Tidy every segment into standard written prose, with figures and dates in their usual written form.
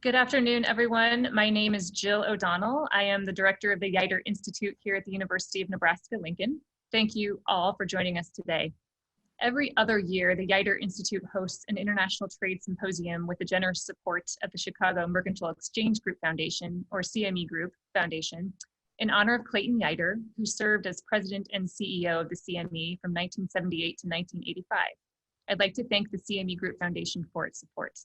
Good afternoon, everyone. My name is Jill O'Donnell. I am the director of the Yeutter Institute here at the University of Nebraska-Lincoln. Thank you all for joining us today. Every other year, the Yeutter Institute hosts an international trade symposium with the generous support of the Chicago Mercantile Exchange Group Foundation, or CME Group Foundation, in honor of Clayton Yeutter, who served as president and CEO of the CME from 1978 to 1985. I'd like to thank the CME Group Foundation for its support.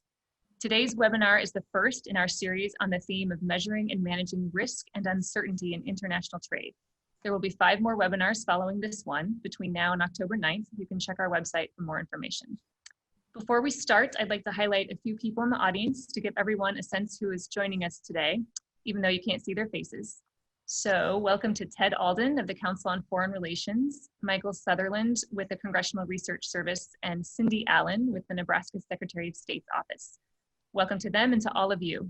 Today's webinar is the first in our series on the theme of measuring and managing risk and uncertainty in international trade. There will be 5 more webinars following this one between now and October 9th. You can check our website for more information. Before we start, I'd like to highlight a few people in the audience to give everyone a sense who is joining us today, even though you can't see their faces. So welcome to Ted Alden of the Council on Foreign Relations, Michael Sutherland with the Congressional Research Service, and Cindy Allen with the Nebraska Secretary of State's Office. Welcome to them and to all of you.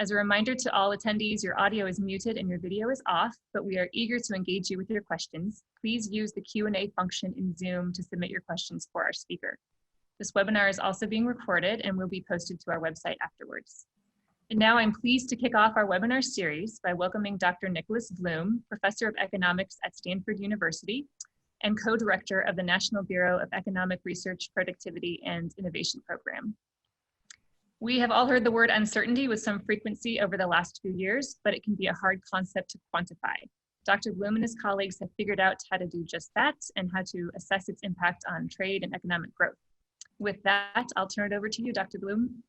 As a reminder to all attendees, your audio is muted and your video is off, but we are eager to engage you with your questions. Please use the Q&A function in Zoom to submit your questions for our speaker. This webinar is also being recorded and will be posted to our website afterwards. And now I'm pleased to kick off our webinar series by welcoming Dr. Nicholas Bloom, Professor of Economics at Stanford University and co-director of the National Bureau of Economic Research, Productivity, and Innovation Program. We have all heard the word uncertainty with some frequency over the last few years, but it can be a hard concept to quantify. Dr. Bloom and his colleagues have figured out how to do just that and how to assess its impact on trade and economic growth. With that, I'll turn it over to you, Dr. Bloom.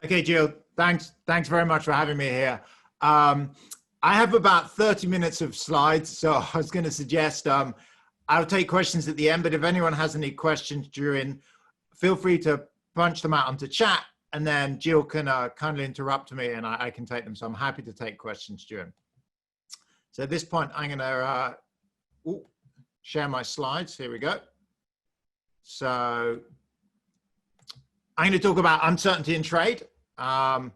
Okay, Jill, thanks very much for having me here. I have about 30 minutes of slides, so I was going to suggest I'll take questions at the end, but if anyone has any questions during, feel free to punch them out onto chat. And then Jill can kindly interrupt me and I can take them. So I'm happy to take questions during. So at this point, I'm going to share my slides. Here we go. So I'm going to talk about uncertainty in trade. There's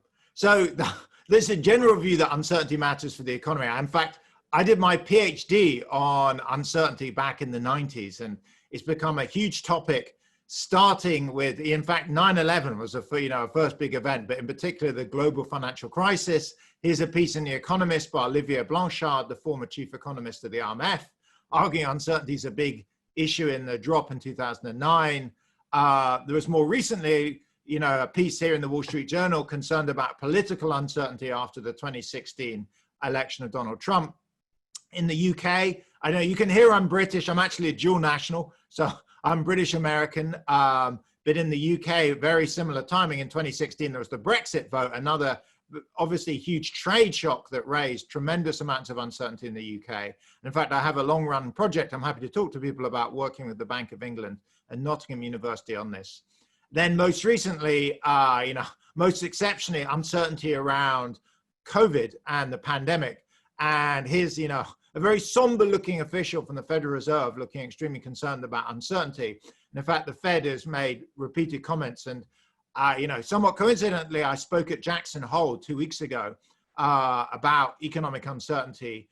a general view that uncertainty matters for the economy. In fact, I did my PhD on uncertainty back in the 90s, and it's become a huge topic. Starting with, in fact, 9/11 was a first big event, but in particular the global financial crisis. Here's a piece in The Economist by Olivier Blanchard, the former chief economist of the IMF, arguing uncertainty is a big issue in the drop in 2009. There was more recently, a piece here in the Wall Street Journal concerned about political uncertainty after the 2016 election of Donald Trump. In the UK, I know you can hear I'm British. I'm actually a dual national, so I'm British American, but in the UK, very similar timing. In 2016, there was the Brexit vote, another obviously huge trade shock that raised tremendous amounts of uncertainty in the UK. In fact, I have a long run project I'm happy to talk to people about, working with the Bank of England and Nottingham University on this. Then most recently, most exceptionally, uncertainty around COVID and the pandemic. And here's, a very somber looking official from the Federal Reserve looking extremely concerned about uncertainty. And in fact, the Fed has made repeated comments, and somewhat coincidentally, I spoke at Jackson Hole 2 weeks ago about economic uncertainty.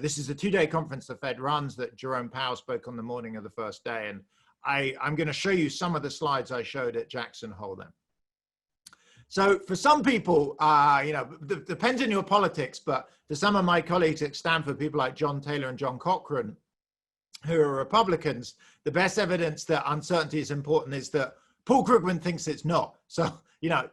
This is a 2-day conference the Fed runs that Jerome Powell spoke on the morning of the first day. And I'm going to show you some of the slides I showed at Jackson Hole then. So for some people, depends on your politics, but for some of my colleagues at Stanford, people like John Taylor and John Cochran, who are Republicans, the best evidence that uncertainty is important is that Paul Krugman thinks it's not. So,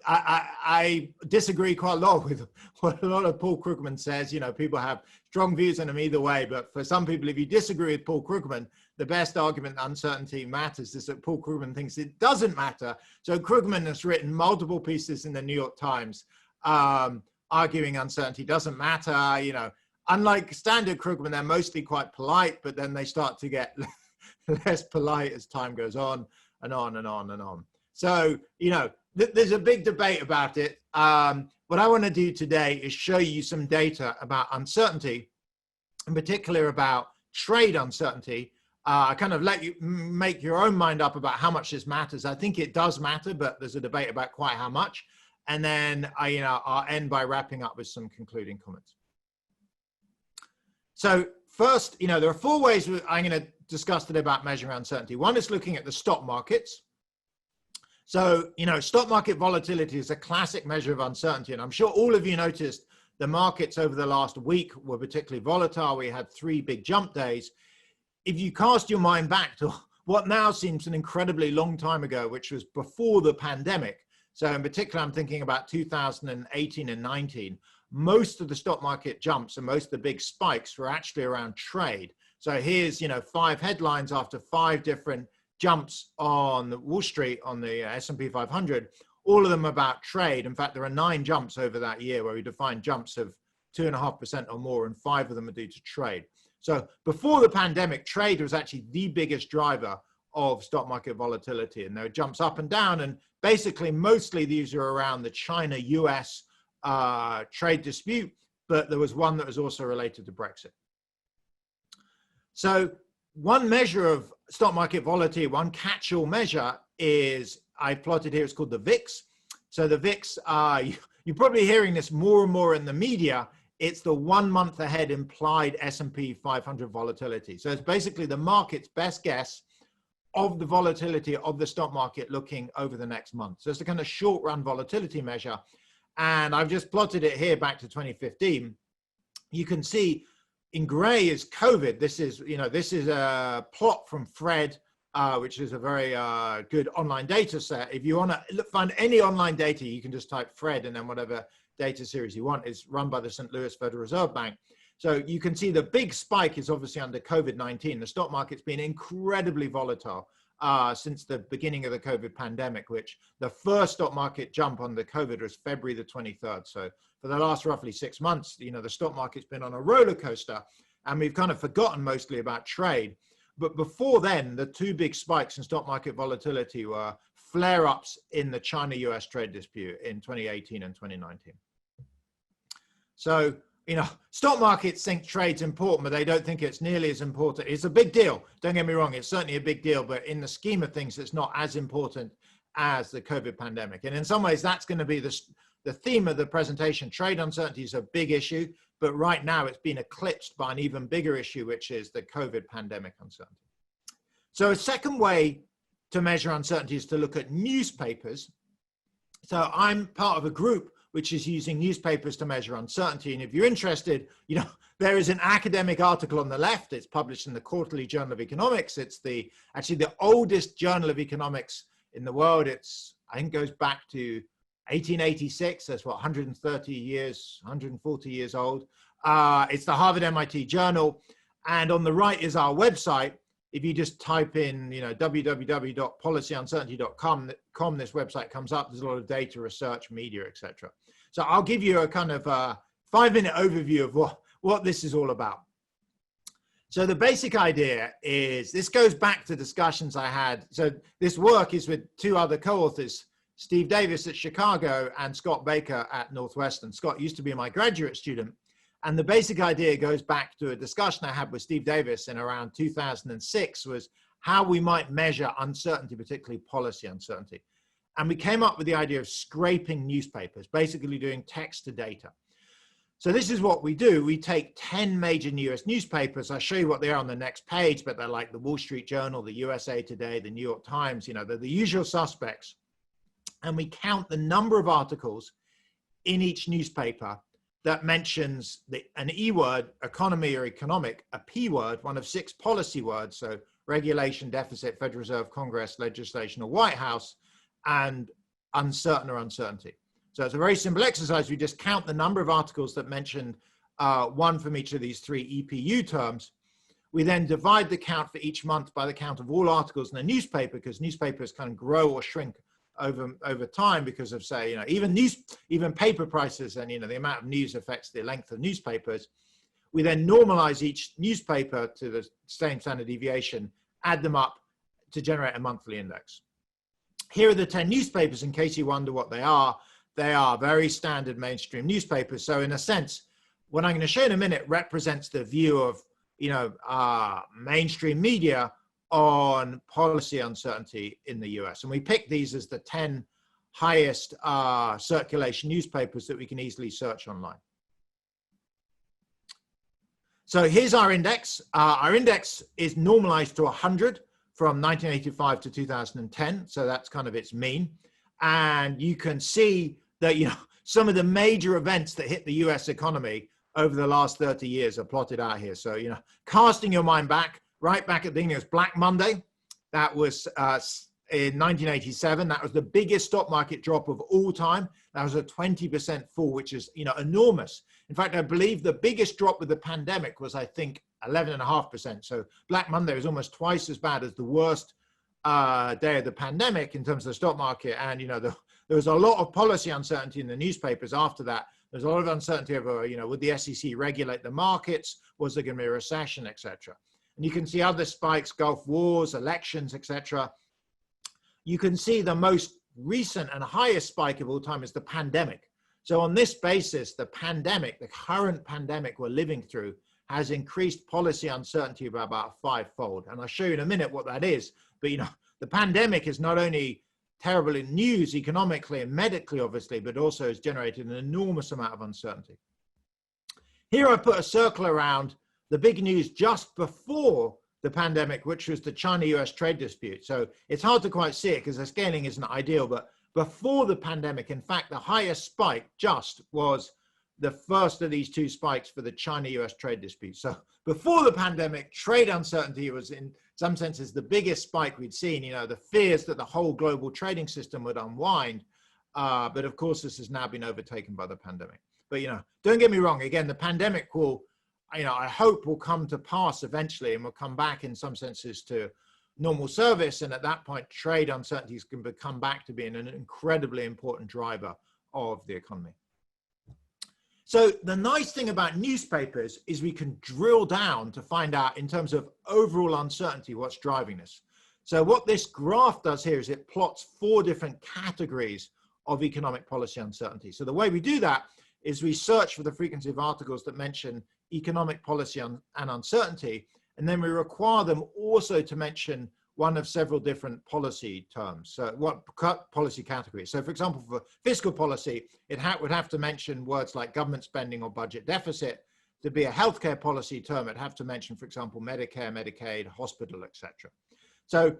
I disagree quite a lot with what a lot of Paul Krugman says. People have strong views on him either way, but for some people, if you disagree with Paul Krugman, the best argument that uncertainty matters is that Paul Krugman thinks it doesn't matter. So Krugman has written multiple pieces in the New York Times arguing uncertainty doesn't matter. Unlike standard Krugman, they're mostly quite polite, but then they start to get less polite as time goes on and on and on and on. So, there's a big debate about it. What I want to do today is show you some data about uncertainty, in particular about trade uncertainty. I kind of let you make your own mind up about how much this matters. I think it does matter, but there's a debate about quite how much. And then I'll end by wrapping up with some concluding comments. So first, there are 4 ways I'm going to discuss today about measuring uncertainty. One is looking at the stock markets. So, stock market volatility is a classic measure of uncertainty. And I'm sure all of you noticed the markets over the last week were particularly volatile. We had 3 big jump days. If you cast your mind back to what now seems an incredibly long time ago, which was before the pandemic. So in particular, I'm thinking about 2018 and 19. Most of the stock market jumps and most of the big spikes were actually around trade. So here's, 5 headlines after 5 different jumps on Wall Street on the S&P 500, all of them about trade. In fact, there are 9 jumps over that year where we define jumps of 2.5% or more, and 5 of them are due to trade. So before the pandemic, trade was actually the biggest driver of stock market volatility, and there are jumps up and down, and basically mostly these are around the China-US trade dispute, but there was one that was also related to Brexit. So one measure of stock market volatility, one catch-all measure is, I plotted here, it's called the VIX. So the VIX, you're probably hearing this more and more in the media. It's the 1 month ahead implied S&P 500 volatility. So it's basically the market's best guess of the volatility of the stock market looking over the next month. So it's a kind of short run volatility measure. And I've just plotted it here back to 2015. You can see in gray is COVID. This is a plot from Fred, which is a very good online data set. If you want to find any online data, you can just type Fred and then whatever data series you want. Is run by the St. Louis Federal Reserve Bank. So you can see the big spike is obviously under COVID-19. The stock market's been incredibly volatile since the beginning of the COVID pandemic, which the first stock market jump on the COVID was February the 23rd. So for the last roughly 6 months, the stock market's been on a roller coaster, and we've kind of forgotten mostly about trade. But before then, the 2 big spikes in stock market volatility were flare-ups in the China-US trade dispute in 2018 and 2019. So, stock markets think trade's important, but they don't think it's nearly as important. It's a big deal. Don't get me wrong. It's certainly a big deal, but in the scheme of things, it's not as important as the COVID pandemic. And in some ways, that's going to be the theme of the presentation. Trade uncertainty is a big issue, but right now it's been eclipsed by an even bigger issue, which is the COVID pandemic uncertainty. So a second way to measure uncertainty is to look at newspapers. So I'm part of a group which is using newspapers to measure uncertainty. And if you're interested, there is an academic article on the left. It's published in the Quarterly Journal of Economics. It's actually the oldest journal of economics in the world. I think goes back to 1886. That's what, 130 years, 140 years old. It's the Harvard MIT Journal. And on the right is our website. If you just type in, www.policyuncertainty.com, this website comes up. There's a lot of data, research, media, etc. So I'll give you a kind of 5-minute overview of what this is all about. So the basic idea is, this goes back to discussions I had. So this work is with 2 other co-authors, Steve Davis at Chicago and Scott Baker at Northwestern. Scott used to be my graduate student. And the basic idea goes back to a discussion I had with Steve Davis in around 2006, was how we might measure uncertainty, particularly policy uncertainty. And we came up with the idea of scraping newspapers, basically doing text to data. So this is what we do. We take 10 major US newspapers. I'll show you what they are on the next page, but they're like the Wall Street Journal, the USA Today, the New York Times, they're the usual suspects. And we count the number of articles in each newspaper that mentions an E word, economy or economic, a P word, one of 6 policy words, so regulation, deficit, Federal Reserve, Congress, legislation, or White House, and uncertain or uncertainty. So it's a very simple exercise. We just count the number of articles that mentioned one from each of these 3 EPU terms. We then divide the count for each month by the count of all articles in the newspaper, because newspapers kind of grow or shrink over time because of, say, even paper prices, and the amount of news affects the length of newspapers. We then normalize each newspaper to the same standard deviation, add them up to generate a monthly index. Here are the 10 newspapers, in case you wonder what they are. They are very standard mainstream newspapers. So in a sense, what I'm going to show in a minute represents the view of mainstream media on policy uncertainty in the US. And we picked these as the 10 highest circulation newspapers that we can easily search online. So here's our index. Our index is normalized to 100 from 1985 to 2010. So that's kind of its mean. And you can see that, you know, some of the major events that hit the US economy over the last 30 years are plotted out here. So, you know, casting your mind back, right back at the beginning, it was Black Monday. That was in 1987. That was the biggest stock market drop of all time. That was a 20% fall, which is, you know, enormous. In fact, I believe the biggest drop with the pandemic was, I think, 11.5%. So Black Monday was almost twice as bad as the worst day of the pandemic in terms of the stock market. And, you know, there was a lot of policy uncertainty in the newspapers after that. There's a lot of uncertainty over, you know, would the SEC regulate the markets? Was there going to be a recession, etc.? And you can see other spikes, Gulf Wars, elections, etc. You can see the most recent and highest spike of all time is the pandemic. So on this basis, the pandemic, the current pandemic we're living through, has increased policy uncertainty by about fivefold. And I'll show you in a minute what that is. But, you know, the pandemic is not only terrible in news economically and medically, obviously, but also has generated an enormous amount of uncertainty. Here I put a circle around the big news just before the pandemic, which was the China-US trade dispute. So it's hard to quite see it because the scaling isn't ideal, but before the pandemic, in fact, the highest spike just was the first of these two spikes for the China-US trade dispute. So before the pandemic, trade uncertainty was in some senses the biggest spike we'd seen, you know, the fears that the whole global trading system would unwind. But of course, this has now been overtaken by the pandemic. But, you know, don't get me wrong, again, the pandemic will, you know, I hope will come to pass eventually and will come back in some senses to normal service. And at that point, trade uncertainties can come back to being an incredibly important driver of the economy. So the nice thing about newspapers is we can drill down to find out in terms of overall uncertainty what's driving this. So what this graph does here is it plots 4 different categories of economic policy uncertainty. So the way we do that is we search for the frequency of articles that mention economic policy and uncertainty, and then we require them also to mention one of several different policy terms. So what policy categories? So for example, for fiscal policy, it would have to mention words like government spending or budget deficit. To be a healthcare policy term, it'd have to mention, for example, Medicare, Medicaid, hospital, etc. So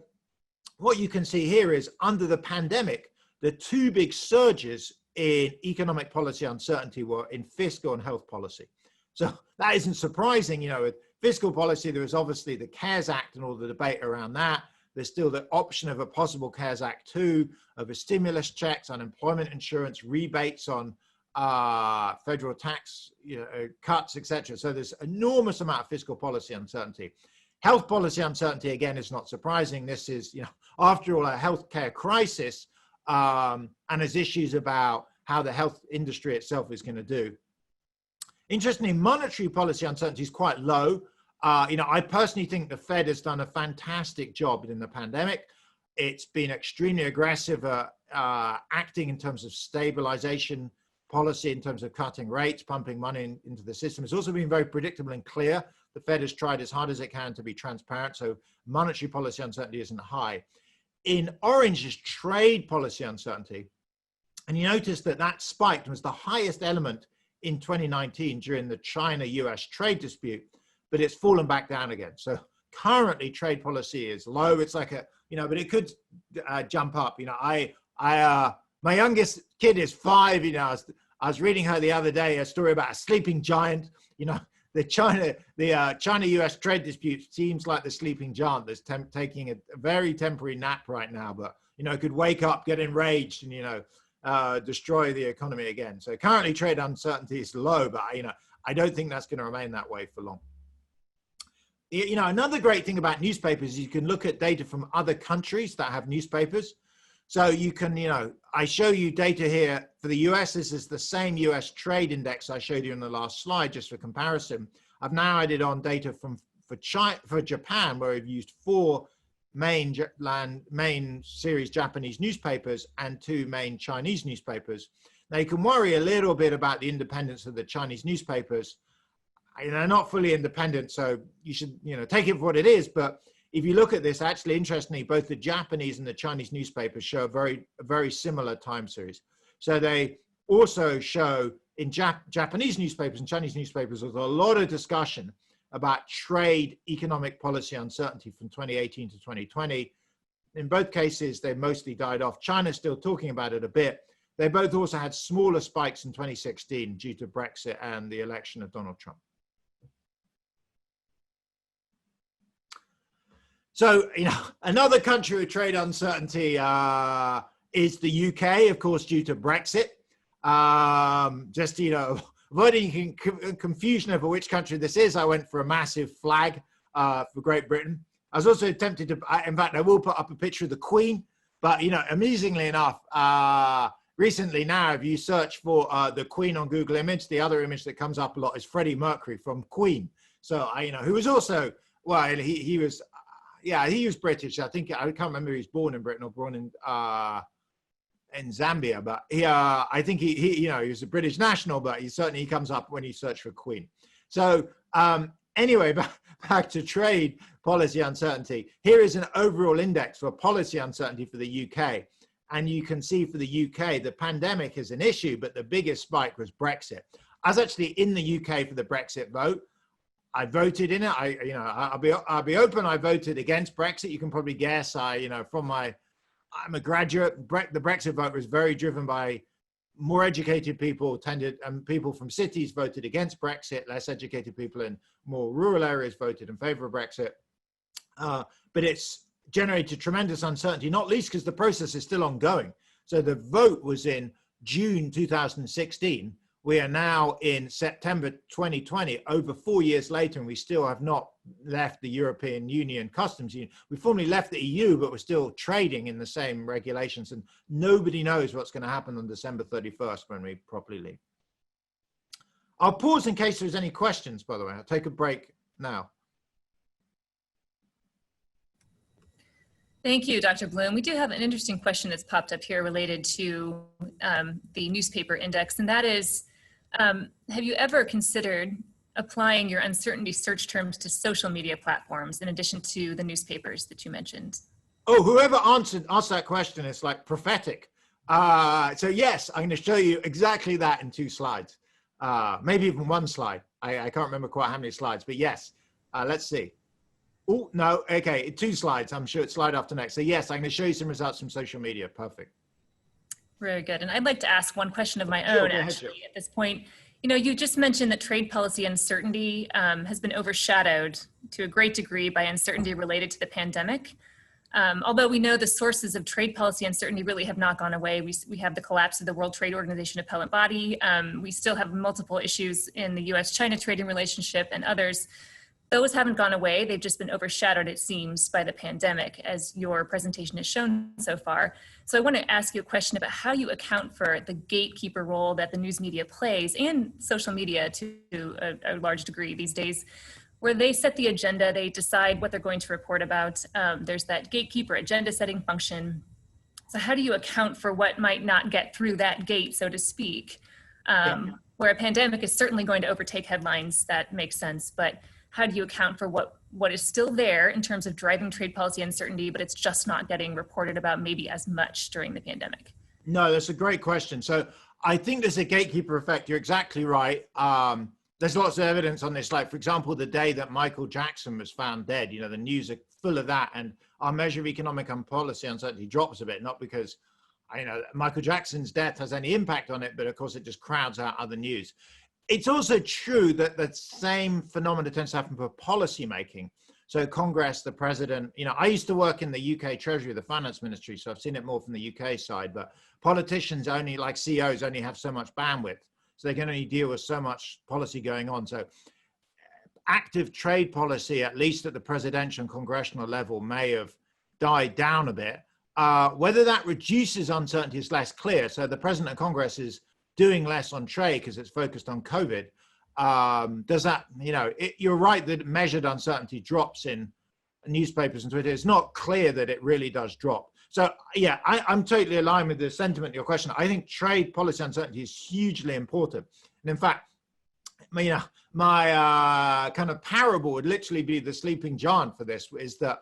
what you can see here is under the pandemic, the 2 big surges in economic policy uncertainty were in fiscal and health policy. So that isn't surprising, you know, with fiscal policy, there was obviously the CARES Act and all the debate around that. There's still the option of a possible CARES Act 2, of a stimulus checks, unemployment insurance, rebates on federal tax cuts, etc. So there's enormous amount of fiscal policy uncertainty. Health policy uncertainty, again, is not surprising. This is, you know, after all, a healthcare crisis, and there's issues about how the health industry itself is going to do. Interestingly, monetary policy uncertainty is quite low. You know, I personally think the Fed has done a fantastic job in the pandemic. It's been extremely aggressive acting in terms of stabilization policy, in terms of cutting rates, pumping money into the system. It's also been very predictable and clear. The Fed has tried as hard as it can to be transparent, so monetary policy uncertainty isn't high. In orange is trade policy uncertainty. And you notice that that spiked and was the highest element in 2019 during the China-US trade dispute, but it's fallen back down again. So currently trade policy is low. It's like a, you know, but it could jump up. You know, my youngest kid is 5, you know, I was reading her the other day, a story about a sleeping giant. You know, the China-US trade dispute seems like the sleeping giant that's taking a very temporary nap right now, but, you know, could wake up, get enraged and, you know, destroy the economy again. So currently trade uncertainty is low, but, you know, I don't think that's going to remain that way for long. You know, another great thing about newspapers is you can look at data from other countries that have newspapers. So you can, you know, I show you data here for the US. This is the same US trade index I showed you in the last slide, just for comparison. I've now added on data for Japan, where we've used 4 main series Japanese newspapers and 2 main Chinese newspapers. Now you can worry a little bit about the independence of the Chinese newspapers. They're not fully independent, so you should, you know, take it for what it is. But if you look at this, actually, interestingly, both the Japanese and the Chinese newspapers show a very similar time series. So they also show in Japanese newspapers and Chinese newspapers, there's a lot of discussion about trade economic policy uncertainty from 2018 to 2020. In both cases, they mostly died off. China's still talking about it a bit. They both also had smaller spikes in 2016 due to Brexit and the election of Donald Trump. So, another country with trade uncertainty is the UK, of course, due to Brexit. Avoiding confusion over which country this is, I went for a massive flag for Great Britain. I was also tempted to, in fact, I will put up a picture of the Queen, but, amusingly enough, recently now, if you search for the Queen on Google Image, the other image that comes up a lot is Freddie Mercury from Queen. So, who was also, well, he was British. I think, I can't remember if he was born in Britain or born in Zambia, but I think he was a British national, but he comes up when you search for Queen. So anyway, back to trade policy uncertainty. Here is an overall index for policy uncertainty for the UK. And you can see for the UK, the pandemic is an issue, but the biggest spike was Brexit. I was actually in the UK for the Brexit vote. I voted in it. I'll be open. I voted against Brexit. You can probably guess. I'm a graduate. The Brexit vote was very driven by more educated people and people from cities voted against Brexit. Less educated people in more rural areas voted in favor of Brexit. But it's generated tremendous uncertainty, not least because the process is still ongoing. So the vote was in June 2016. We are now in September 2020, over 4 years later, and we still have not left the European Union customs union. We formally left the EU, but we're still trading in the same regulations, and nobody knows what's going to happen on December 31st when we properly leave. I'll pause in case there's any questions, by the way. I'll take a break now. Thank you, Dr. Bloom. We do have an interesting question that's popped up here related to the newspaper index, and that is, have you ever considered applying your uncertainty search terms to social media platforms in addition to the newspapers that you mentioned? Oh, whoever asked that question is like prophetic. So yes, I'm going to show you exactly that in 2 slides, maybe even 1 slide. I can't remember quite how many slides, but yes, let's see. Oh, no, okay, 2 slides. I'm sure it's slide after next. So yes, I'm going to show you some results from social media. Perfect. Very good. And I'd like to ask one question of my own, actually, at this point. You just mentioned that trade policy uncertainty has been overshadowed to a great degree by uncertainty related to the pandemic. Although we know the sources of trade policy uncertainty really have not gone away. We have the collapse of the World Trade Organization appellate body. We still have multiple issues in the U.S. China trading relationship and others. Those haven't gone away. They've just been overshadowed, it seems, by the pandemic, as your presentation has shown so far. So I want to ask you a question about how you account for the gatekeeper role that the news media plays, and social media to a large degree these days, where they set the agenda, they decide what they're going to report about. There's that gatekeeper agenda setting function. So how do you account for what might not get through that gate, so to speak, where a pandemic is certainly going to overtake headlines? That makes sense, but how do you account for what is still there in terms of driving trade policy uncertainty, but it's just not getting reported about maybe as much during the pandemic? No, that's a great question. So I think there's a gatekeeper effect. You're exactly right. There's lots of evidence on this. Like, for example, the day that Michael Jackson was found dead, the news are full of that. And our measure of economic and policy uncertainty drops a bit, not because Michael Jackson's death has any impact on it, but of course it just crowds out other news. It's also true that the same phenomena tends to happen for policy making. So Congress, the president, I used to work in the UK Treasury, the finance ministry, so I've seen it more from the UK side, but politicians only, like CEOs, only have so much bandwidth. So they can only deal with so much policy going on. So active trade policy, at least at the presidential and congressional level, may have died down a bit. Whether that reduces uncertainty is less clear. So the president and Congress is doing less on trade because it's focused on COVID. Does that, you're right that measured uncertainty drops in newspapers and Twitter. It's not clear that it really does drop. So yeah, I'm totally aligned with the sentiment of your question. I think trade policy uncertainty is hugely important. And in fact, my kind of parable would literally be the sleeping giant for this, is that,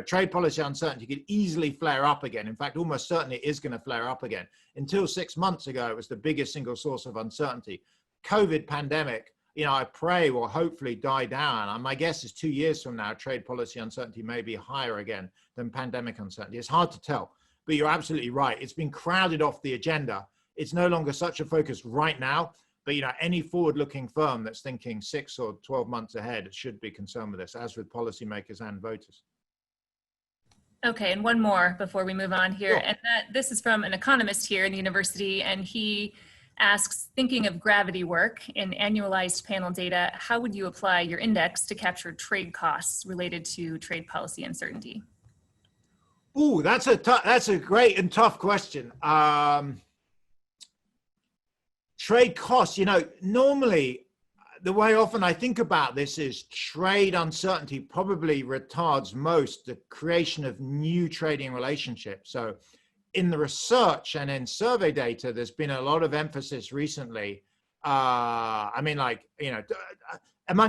trade policy uncertainty could easily flare up again. In fact, almost certainly it is going to flare up again. Until 6 months ago, it was the biggest single source of uncertainty. COVID pandemic I pray will hopefully die down. And my guess is 2 years from now, trade policy uncertainty may be higher again than pandemic uncertainty. It's hard to tell, but you're absolutely right. It's been crowded off the agenda. It's no longer such a focus right now, but any forward-looking firm that's thinking 6 or 12 months ahead should be concerned with this, as with policymakers and voters. Okay, and one more before we move on here. Sure. And this is from an economist here in the university, and he asks, thinking of gravity work in annualized panel data, how would you apply your index to capture trade costs related to trade policy uncertainty? Ooh, that's a great and tough question. Trade costs, normally the way often I think about this is trade uncertainty probably retards most the creation of new trading relationships. So in the research and in survey data, there's been a lot of emphasis recently. Amongst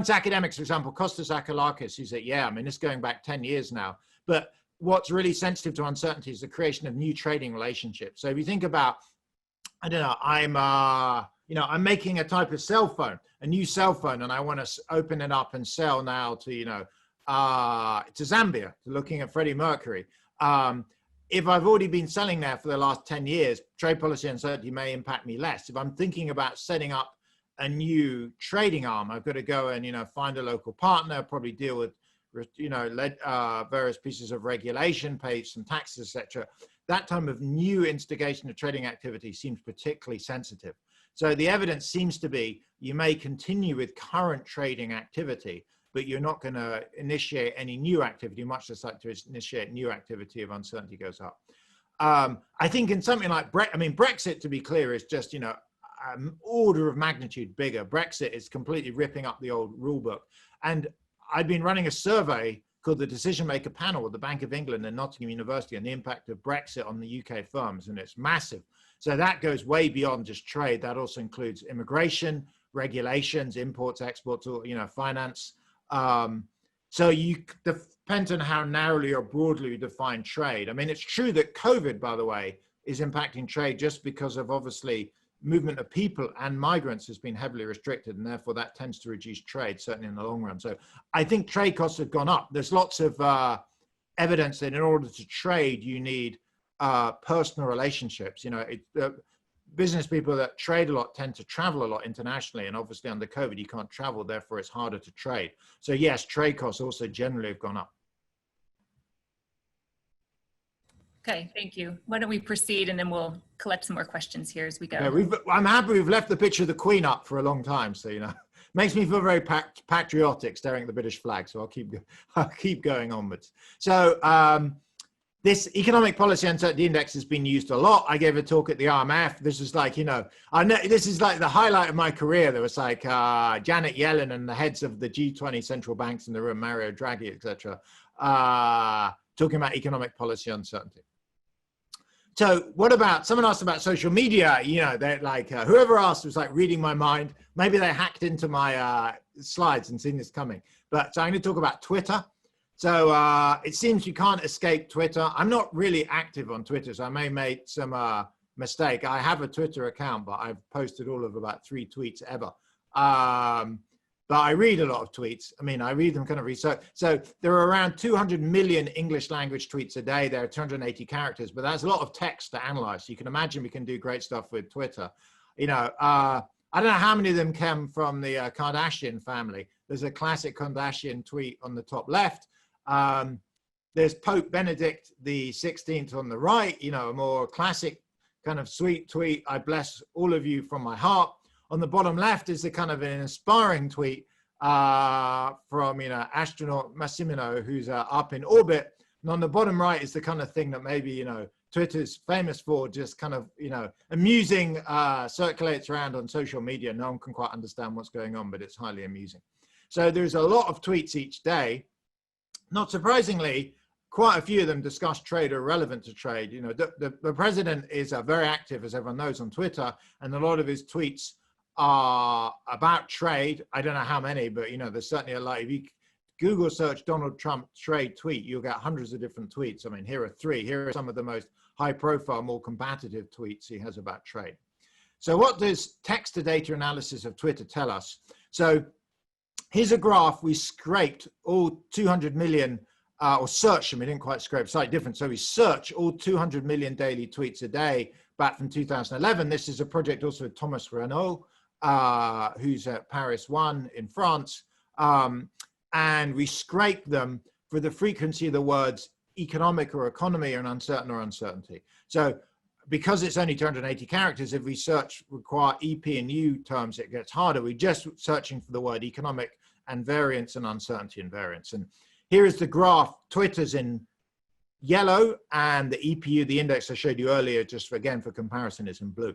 academics, for example, Kostas Akalakis, who said, it's going back 10 years now. But what's really sensitive to uncertainty is the creation of new trading relationships. So if you think about, I'm making a type of cell phone, a new cell phone, and I want to open it up and sell now to, to Zambia, to looking at Freddie Mercury. If I've already been selling there for the last 10 years, trade policy uncertainty may impact me less. If I'm thinking about setting up a new trading arm, I've got to go and, find a local partner, probably deal with, various pieces of regulation, pay some taxes, etc. That type of new instigation of trading activity seems particularly sensitive. So the evidence seems to be you may continue with current trading activity, but you're not going to initiate any new activity, much less like to initiate new activity if uncertainty goes up. I think in something like Brexit, to be clear, is just, order of magnitude bigger. Brexit is completely ripping up the old rule book. And I've been running a survey called the Decision Maker Panel with the Bank of England and Nottingham University on the impact of Brexit on the UK firms, and it's massive. So that goes way beyond just trade. That also includes immigration, regulations, imports, exports, or, finance. So you depends on how narrowly or broadly you define trade. It's true that COVID, by the way, is impacting trade just because of obviously movement of people and migrants has been heavily restricted, and therefore that tends to reduce trade, certainly in the long run. So I think trade costs have gone up. There's lots of evidence that in order to trade, you need personal relationships. Business people that trade a lot tend to travel a lot internationally, and obviously under COVID you can't travel, therefore it's harder to trade. So yes, trade costs also generally have gone up. Okay, thank you. Why don't we proceed, and then we'll collect some more questions here as we go. Yeah, I'm happy we've left the picture of the Queen up for a long time, so makes me feel very patriotic staring at the British flag. So I'll keep going onwards. So this economic policy uncertainty index has been used a lot. I gave a talk at the IMF. This is like, this is like the highlight of my career. There was like Janet Yellen and the heads of the G20 central banks in the room, Mario Draghi, etc., talking about economic policy uncertainty. So what about, someone asked about social media, they're like, whoever asked was like reading my mind. Maybe they hacked into my slides and seen this coming. But so I'm going to talk about Twitter. So it seems you can't escape Twitter. I'm not really active on Twitter, so I may make some mistake. I have a Twitter account, but I've posted all of about 3 tweets ever. But I read a lot of tweets. I read them kind of research. So there are around 200 million English language tweets a day. There are 280 characters, but that's a lot of text to analyze. So you can imagine we can do great stuff with Twitter. I don't know how many of them came from the Kardashian family. There's a classic Kardashian tweet on the top left. There's Pope Benedict the 16th on the right, a more classic kind of sweet tweet. I bless all of you from my heart. On the bottom left is the kind of an inspiring tweet from, astronaut Massimino, who's up in orbit. And on the bottom right is the kind of thing that maybe, Twitter's famous for, just kind of, amusing, circulates around on social media. No one can quite understand what's going on, but it's highly amusing. So there's a lot of tweets each day. Not surprisingly, quite a few of them discuss trade or relevant to trade. The president is very active, as everyone knows, on Twitter, and a lot of his tweets are about trade. I don't know how many, but there's certainly a lot. If you Google search Donald Trump trade tweet, you'll get hundreds of different tweets. Here are 3. Here are some of the most high profile, more combative tweets he has about trade. So what does text to data analysis of Twitter tell us? So here's a graph. We scraped all 200 million, or searched them. We didn't quite scrape, slightly different. So we search all 200 million daily tweets a day back from 2011. This is a project also with Thomas Renaud, who's at Paris 1 in France. And we scrape them for the frequency of the words economic or economy and uncertain or uncertainty. So because it's only 280 characters, if we search require EP and U terms, it gets harder. We're just searching for the word economic and variance and uncertainty and variance. And here is the graph. Twitter's in yellow and the EPU, the index I showed you earlier, just for, again, for comparison, is in blue.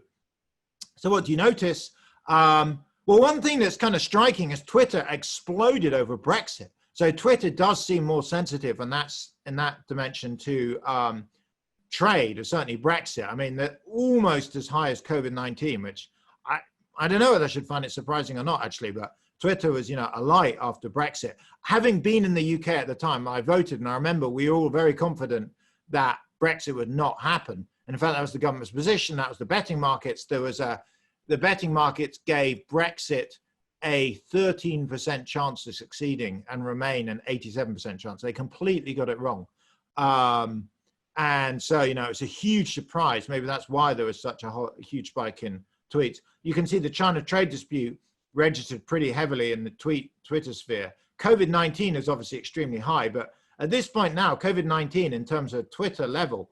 So what do you notice? Well, one thing that's kind of striking is Twitter exploded over Brexit. So Twitter does seem more sensitive, and that's in that dimension to trade, or certainly Brexit. I mean, they're almost as high as COVID-19, which I don't know whether I should find it surprising or not, actually, but Twitter was, alight after Brexit. Having been in the UK at the time, I voted, and I remember we were all very confident that Brexit would not happen. And in fact, that was the government's position. That was the betting markets. The betting markets gave Brexit a 13% chance of succeeding and remain an 87% chance. They completely got it wrong. And so, it's a huge surprise. Maybe that's why there was such a huge spike in tweets. You can see the China trade dispute registered pretty heavily in the Twitter sphere. COVID-19 is obviously extremely high, but at this point now, COVID-19 in terms of Twitter level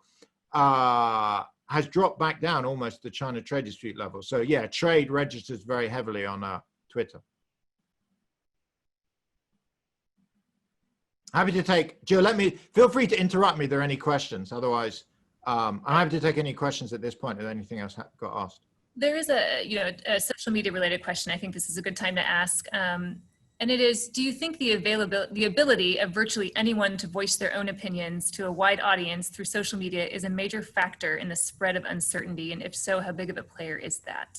has dropped back down almost the China trade dispute level. So yeah, trade registers very heavily on Twitter. Happy to take, Jill, feel free to interrupt me if there are any questions. Otherwise, I'm happy to take any questions at this point if anything else got asked. There is a social media related question. I think this is a good time to ask. And it is, do you think the ability of virtually anyone to voice their own opinions to a wide audience through social media is a major factor in the spread of uncertainty? And if so, how big of a player is that?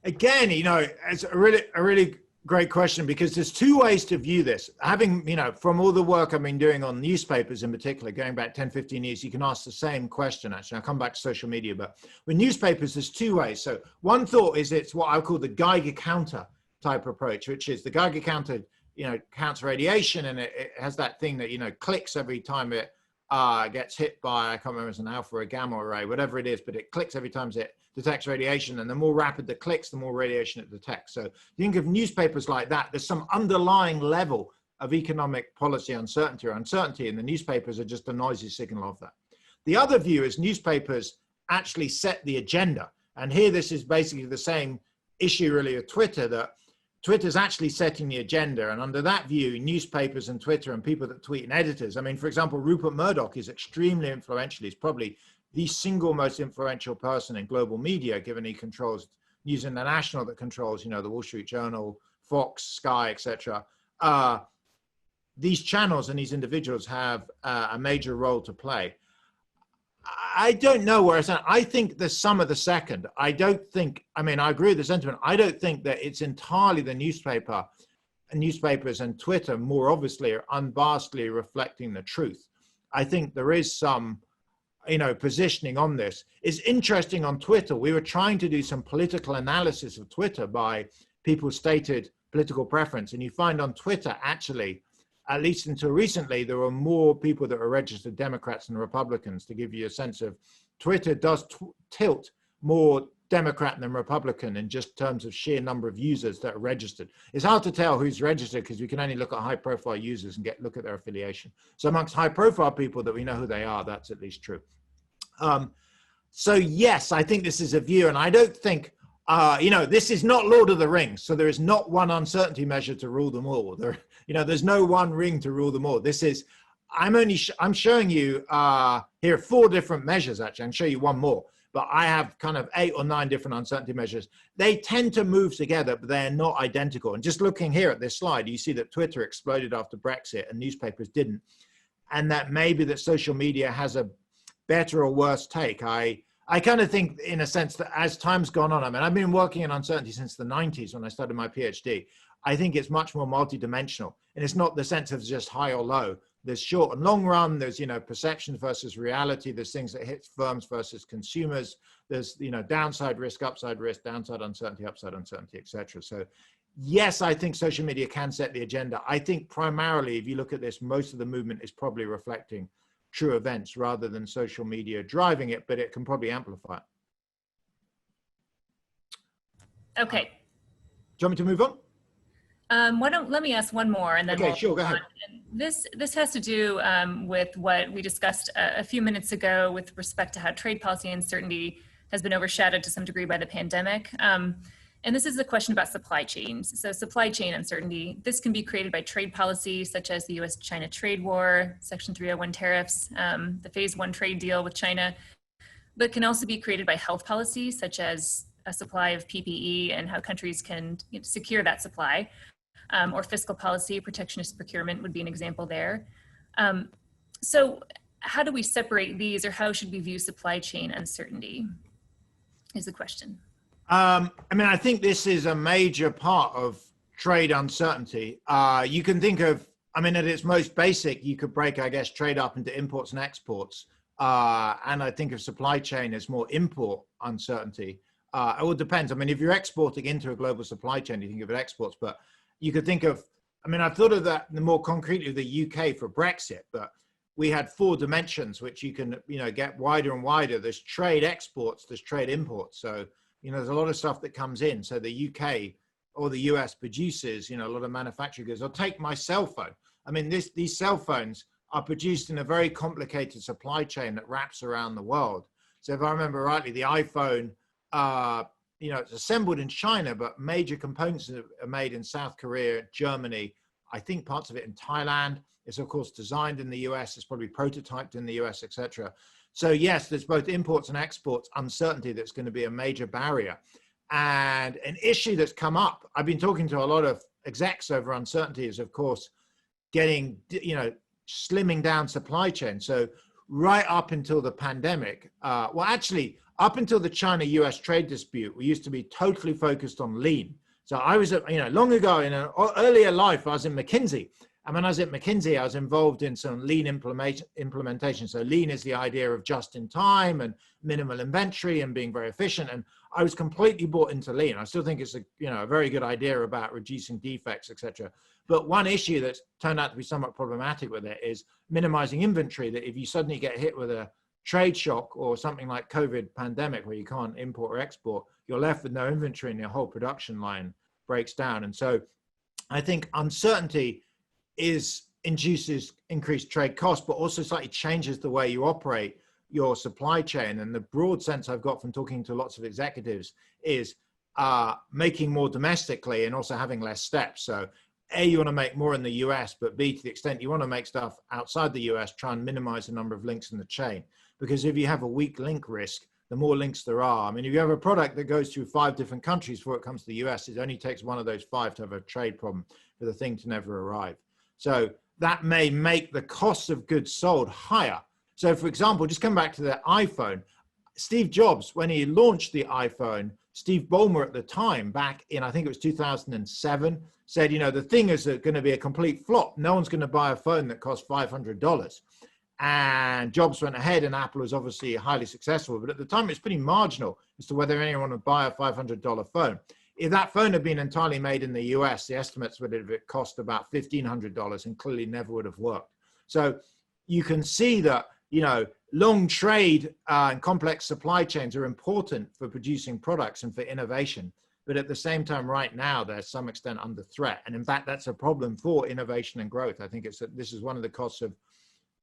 Again, it's a really great question, because there's two ways to view this. Having, from all the work I've been doing on newspapers in particular, going back 10, 15 years, you can ask the same question, actually. I'll come back to social media, but with newspapers, there's two ways. So one thought is it's what I call the Geiger counter type approach, which is the Geiger counter, counts radiation, and it has that thing that, clicks every time it gets hit by, I can't remember if it's an alpha or a gamma array, whatever it is, but it clicks every time it detects radiation, and the more rapid the clicks, the more radiation it detects. So think of newspapers like that. There's some underlying level of economic policy uncertainty, and the newspapers are just a noisy signal of that. The other view is newspapers actually set the agenda. And here this is basically the same issue really of Twitter, that Twitter's actually setting the agenda. And under that view, newspapers and Twitter and people that tweet and editors, I mean, for example, Rupert Murdoch is extremely influential. He's probably the single most influential person in global media, given he controls News International, that controls, the Wall Street Journal, Fox, Sky, etc. These channels and these individuals have a major role to play. I don't know where I stand. I think there's some of the second. I agree with the sentiment. I don't think that it's entirely the newspapers and Twitter, more obviously, are unbiasedly reflecting the truth. I think there is some positioning on this. It's interesting on Twitter. We were trying to do some political analysis of Twitter by people's stated political preference. And you find on Twitter, actually, at least until recently, there were more people that are registered Democrats than Republicans, to give you a sense of Twitter does tilt more Democrat than Republican in just terms of sheer number of users that are registered. It's hard to tell who's registered because we can only look at high profile users and look at their affiliation. So amongst high profile people that we know who they are, that's at least true. So yes, I think this is a view, and I don't think, this is not Lord of the Rings. So there is not one uncertainty measure to rule them all. There's no one ring to rule them all. This is, I'm showing you here 4 different measures, actually. I can show you one more, but I have kind of 8 or 9 different uncertainty measures. They tend to move together, but they're not identical. And just looking here at this slide, you see that Twitter exploded after Brexit and newspapers didn't. And that maybe that social media has a better or worse take. I kind of think, in a sense, that as time's gone on, I've been working in uncertainty since the 90s when I started my PhD. I think it's much more multidimensional, and it's not the sense of just high or low. There's short and long run. There's, perception versus reality. There's things that hit firms versus consumers. there's, downside risk, downside uncertainty, upside uncertainty, etc. So yes, I think social media can set the agenda. I think primarily, if you look at this, most of the movement is probably reflecting true events rather than social media driving it, but it can probably amplify it. Okay. Do you want me to move on? Let me ask one more, and then okay, sure, go ahead. This has to do with what we discussed a few minutes ago with respect to how trade policy uncertainty has been overshadowed to some degree by the pandemic. And this is a question about supply chains. So supply chain uncertainty, this can be created by trade policy, such as the U.S. China trade war, Section 301 tariffs, the Phase 1 trade deal with China, but can also be created by health policy, such as a supply of PPE and how countries can secure that supply. Or fiscal policy, protectionist procurement would be an example there. So how do we separate these, or how should we view supply chain uncertainty is the question. I think this is a major part of trade uncertainty. You can think of, at its most basic, you could break, I guess, trade up into imports and exports. And I think of supply chain as more import uncertainty. It all depends. If you're exporting into a global supply chain, you think of it exports, but you could think of, I've thought of that more concretely with the UK for Brexit, but we had 4 dimensions, which you can, get wider and wider. There's trade exports, there's trade imports. So, there's a lot of stuff that comes in. So the UK or the US produces, a lot of manufacturing goods. Or take my cell phone. These cell phones are produced in a very complicated supply chain that wraps around the world. So if I remember rightly, the iPhone, it's assembled in China, but major components are made in South Korea, Germany, I think parts of it in Thailand. It's of course designed in the US, it's probably prototyped in the US, etc. So yes, there's both imports and exports uncertainty that's going to be a major barrier. And an issue that's come up, I've been talking to a lot of execs over uncertainty, is of course getting, slimming down supply chain. So right up until the pandemic, up until the China-US trade dispute, we used to be totally focused on lean. So I was, long ago in an earlier life, I was in McKinsey. And when I was at McKinsey, I was involved in some lean implementation. So lean is the idea of just in time and minimal inventory and being very efficient. And I was completely bought into lean. I still think it's a very good idea about reducing defects, etc. But one issue that's turned out to be somewhat problematic with it is minimizing inventory, that if you suddenly get hit with a trade shock or something like COVID pandemic where you can't import or export, you're left with no inventory and your whole production line breaks down. And so I think uncertainty induces increased trade costs, but also slightly changes the way you operate your supply chain. And the broad sense I've got from talking to lots of executives is making more domestically and also having less steps. So A, you want to make more in the US, but B, to the extent you want to make stuff outside the US, try and minimize the number of links in the chain. Because if you have a weak link risk, the more links there are. If you have a product that goes through 5 different countries before it comes to the US, it only takes one of those 5 to have a trade problem for the thing to never arrive. So that may make the cost of goods sold higher. So for example, just come back to the iPhone. Steve Jobs, when he launched the iPhone, Steve Ballmer at the time, back in, I think it was 2007, said, the thing is going to be a complete flop. No one's going to buy a phone that costs $500. And Jobs went ahead, and Apple was obviously highly successful. But at the time, it's pretty marginal as to whether anyone would buy a $500 phone. If that phone had been entirely made in the US, the estimates would have cost about $1,500 and clearly never would have worked. So you can see that, long trade and complex supply chains are important for producing products and for innovation. But at the same time, right now, they're to some extent under threat. And in fact, that's a problem for innovation and growth. I think this is one of the costs of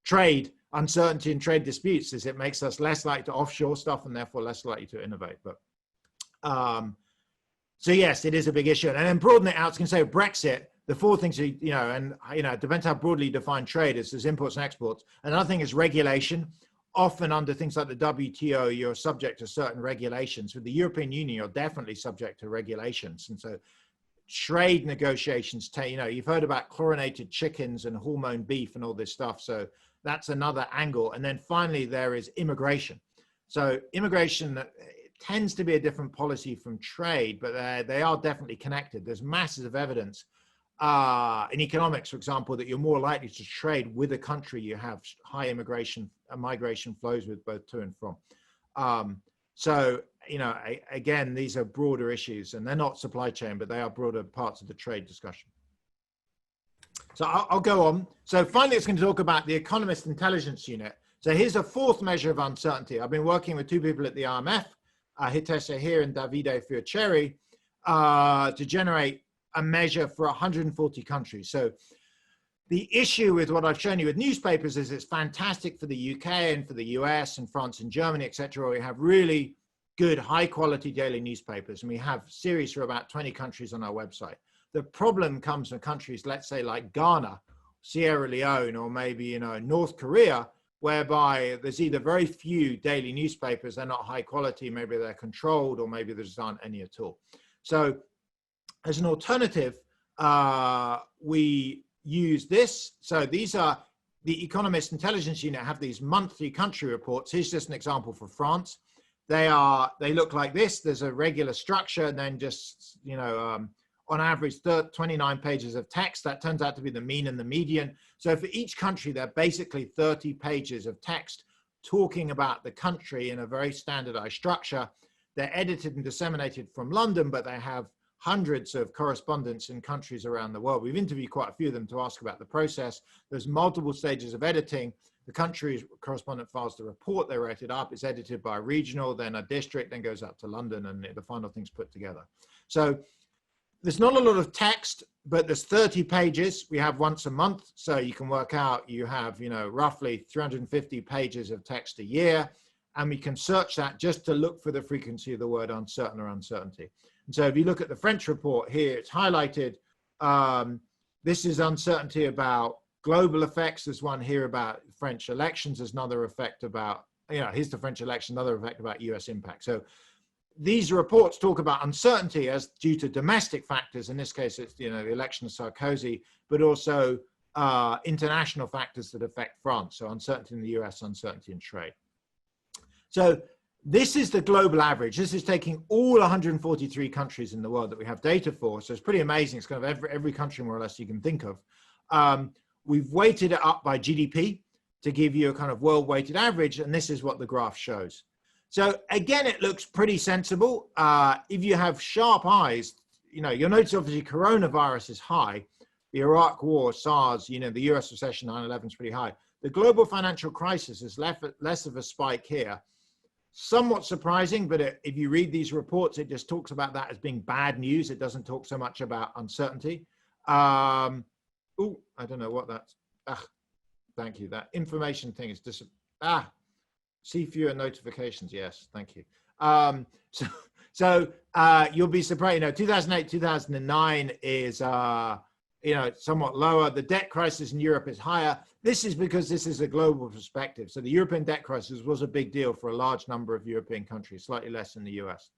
trade uncertainty and trade disputes, is it makes us less likely to offshore stuff and therefore less likely to innovate. But so yes, it is a big issue. And then broaden it out, you can say Brexit, the 4 things, it depends how broadly you define trade, there's imports and exports. Another thing is regulation. Often under things like the WTO, you're subject to certain regulations. With the European Union, you're definitely subject to regulations. And so trade negotiations, you've heard about chlorinated chickens and hormone beef and all this stuff. So that's another angle. And then finally, there is immigration. So immigration tends to be a different policy from trade, but they are definitely connected. There's masses of evidence in economics, for example, that you're more likely to trade with a country you have high immigration and migration flows with, both to and from. So, you know, again, these are broader issues, and they're not supply chain, but they are broader parts of the trade discussion. So I'll go on. So finally, it's going to talk about the Economist Intelligence Unit. So here's a fourth measure of uncertainty. I've been working with two people at the IMF, Hitesha here and Davide Fiocheri, to generate a measure for 140 countries. So the issue with what I've shown you with newspapers is it's fantastic for the UK and for the US and France and Germany, etc. We have really good, high quality daily newspapers, and we have series for about 20 countries on our website. The problem comes from countries, let's say like Ghana, Sierra Leone, or maybe, you know, North Korea, whereby there's either very few daily newspapers, they're not high quality, maybe they're controlled, or maybe there just aren't any at all. So as an alternative, we use this. So these are the Economist Intelligence Unit have these monthly country reports. Here's just an example for France. They look like this. There's a regular structure, and then just, you know, on average 29 pages of text. That turns out to be the mean and the median. So for each country, they're basically 30 pages of text talking about the country in a very standardized structure. They're edited and disseminated from London, but they have hundreds of correspondents in countries around the world. We've interviewed quite a few of them to ask about the process. There's multiple stages of editing. The country correspondent files the report, they write it up, it's edited by a regional, then a district, then goes up to London, and the final thing's put together. So there's not a lot of text, but there's 30 pages. We have once a month, so you can work out you have, you know, roughly 350 pages of text a year, and we can search that just to look for the frequency of the word uncertain or uncertainty. And so if you look at the French report here, it's highlighted. This is uncertainty about global effects. There's one here about French elections. There's another effect about, you know, here's the French election, another effect about US impact. So these reports talk about uncertainty as due to domestic factors. In this case, it's, you know, the election of Sarkozy, but also international factors that affect France. So uncertainty in the US, uncertainty in trade. So this is the global average. This is taking all 143 countries in the world that we have data for. So it's pretty amazing. It's kind of every country more or less you can think of. We've weighted it up by GDP to give you a kind of world weighted average. And this is what the graph shows. So again, it looks pretty sensible. If you have sharp eyes, you know, you'll notice obviously coronavirus is high. The Iraq war, SARS, you know, the US recession, 9/11 is pretty high. The global financial crisis is less of a spike here. Somewhat surprising, but if you read these reports, it just talks about that as being bad news. It doesn't talk so much about uncertainty. Oh, I don't know what that's. Thank you. That information thing is just, see fewer notifications. Yes, thank you. So you'll be surprised, you know, 2008, 2009 is, you know, somewhat lower. The debt crisis in Europe is higher. This is because this is a global perspective. So the European debt crisis was a big deal for a large number of European countries, slightly less in the US.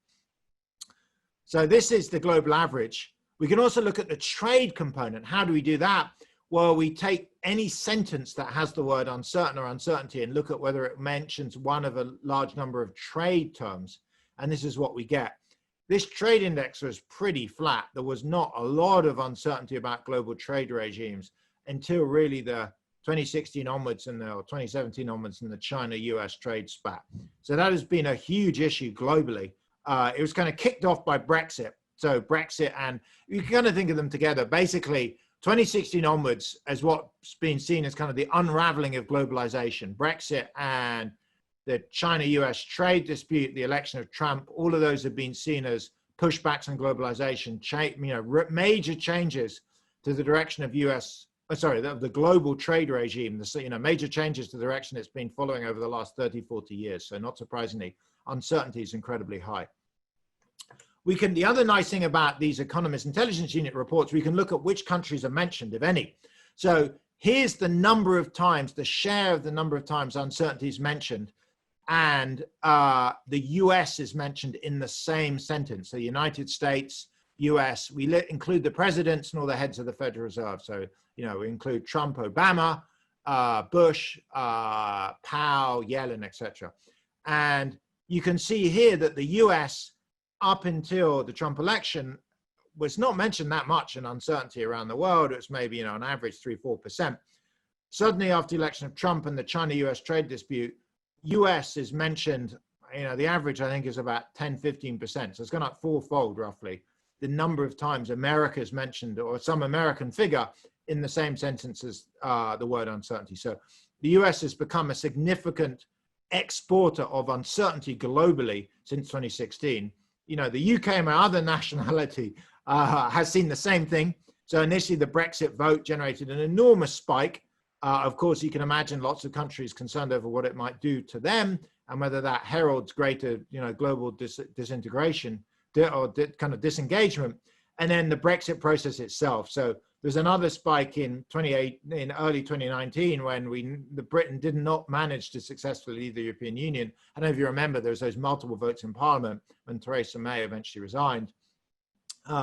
So this is the global average. We can also look at the trade component. How do we do that? Well, we take any sentence that has the word uncertain or uncertainty and look at whether it mentions one of a large number of trade terms. And this is what we get. This trade index was pretty flat. There was not a lot of uncertainty about global trade regimes until really the 2016 onwards or 2017 onwards in the China-US trade spat. So that has been a huge issue globally. It was kind of kicked off by Brexit. So Brexit, and you can kind of think of them together. Basically, 2016 onwards as what's been seen as kind of the unraveling of globalization. Brexit and the China-US trade dispute, the election of Trump, all of those have been seen as pushbacks on globalization, you know, major changes to the direction of the global trade regime, you know, major changes to the direction it's been following over the last 30, 40 years. So not surprisingly, uncertainty is incredibly high. The other nice thing about these Economist Intelligence Unit reports, we can look at which countries are mentioned, if any. So here's the number of times, the share of the number of times uncertainty is mentioned, and the US is mentioned in the same sentence. So United States, US, we include the presidents and all the heads of the Federal Reserve. So, you know, we include Trump, Obama, Bush, Powell, Yellen, etc. And you can see here that the US, up until the Trump election, was not mentioned that much in uncertainty around the world. It's maybe, you know, on average 3-4%. Suddenly, after the election of Trump and the China-US trade dispute, US is mentioned the average I think is about 10-15%. So it's gone up fourfold roughly the number of times America is mentioned, or some American figure, in the same sentence as the word uncertainty. So the US has become a significant exporter of uncertainty globally since 2016. The UK, my other nationality, has seen the same thing. So initially the Brexit vote generated an enormous spike. Of course, you can imagine lots of countries concerned over what it might do to them and whether that heralds greater, global disintegration or kind of disengagement. And then the Brexit process itself. So there's another spike in early 2019 when Britain did not manage to successfully leave the European Union. I don't know if you remember, there was those multiple votes in Parliament when Theresa May eventually resigned.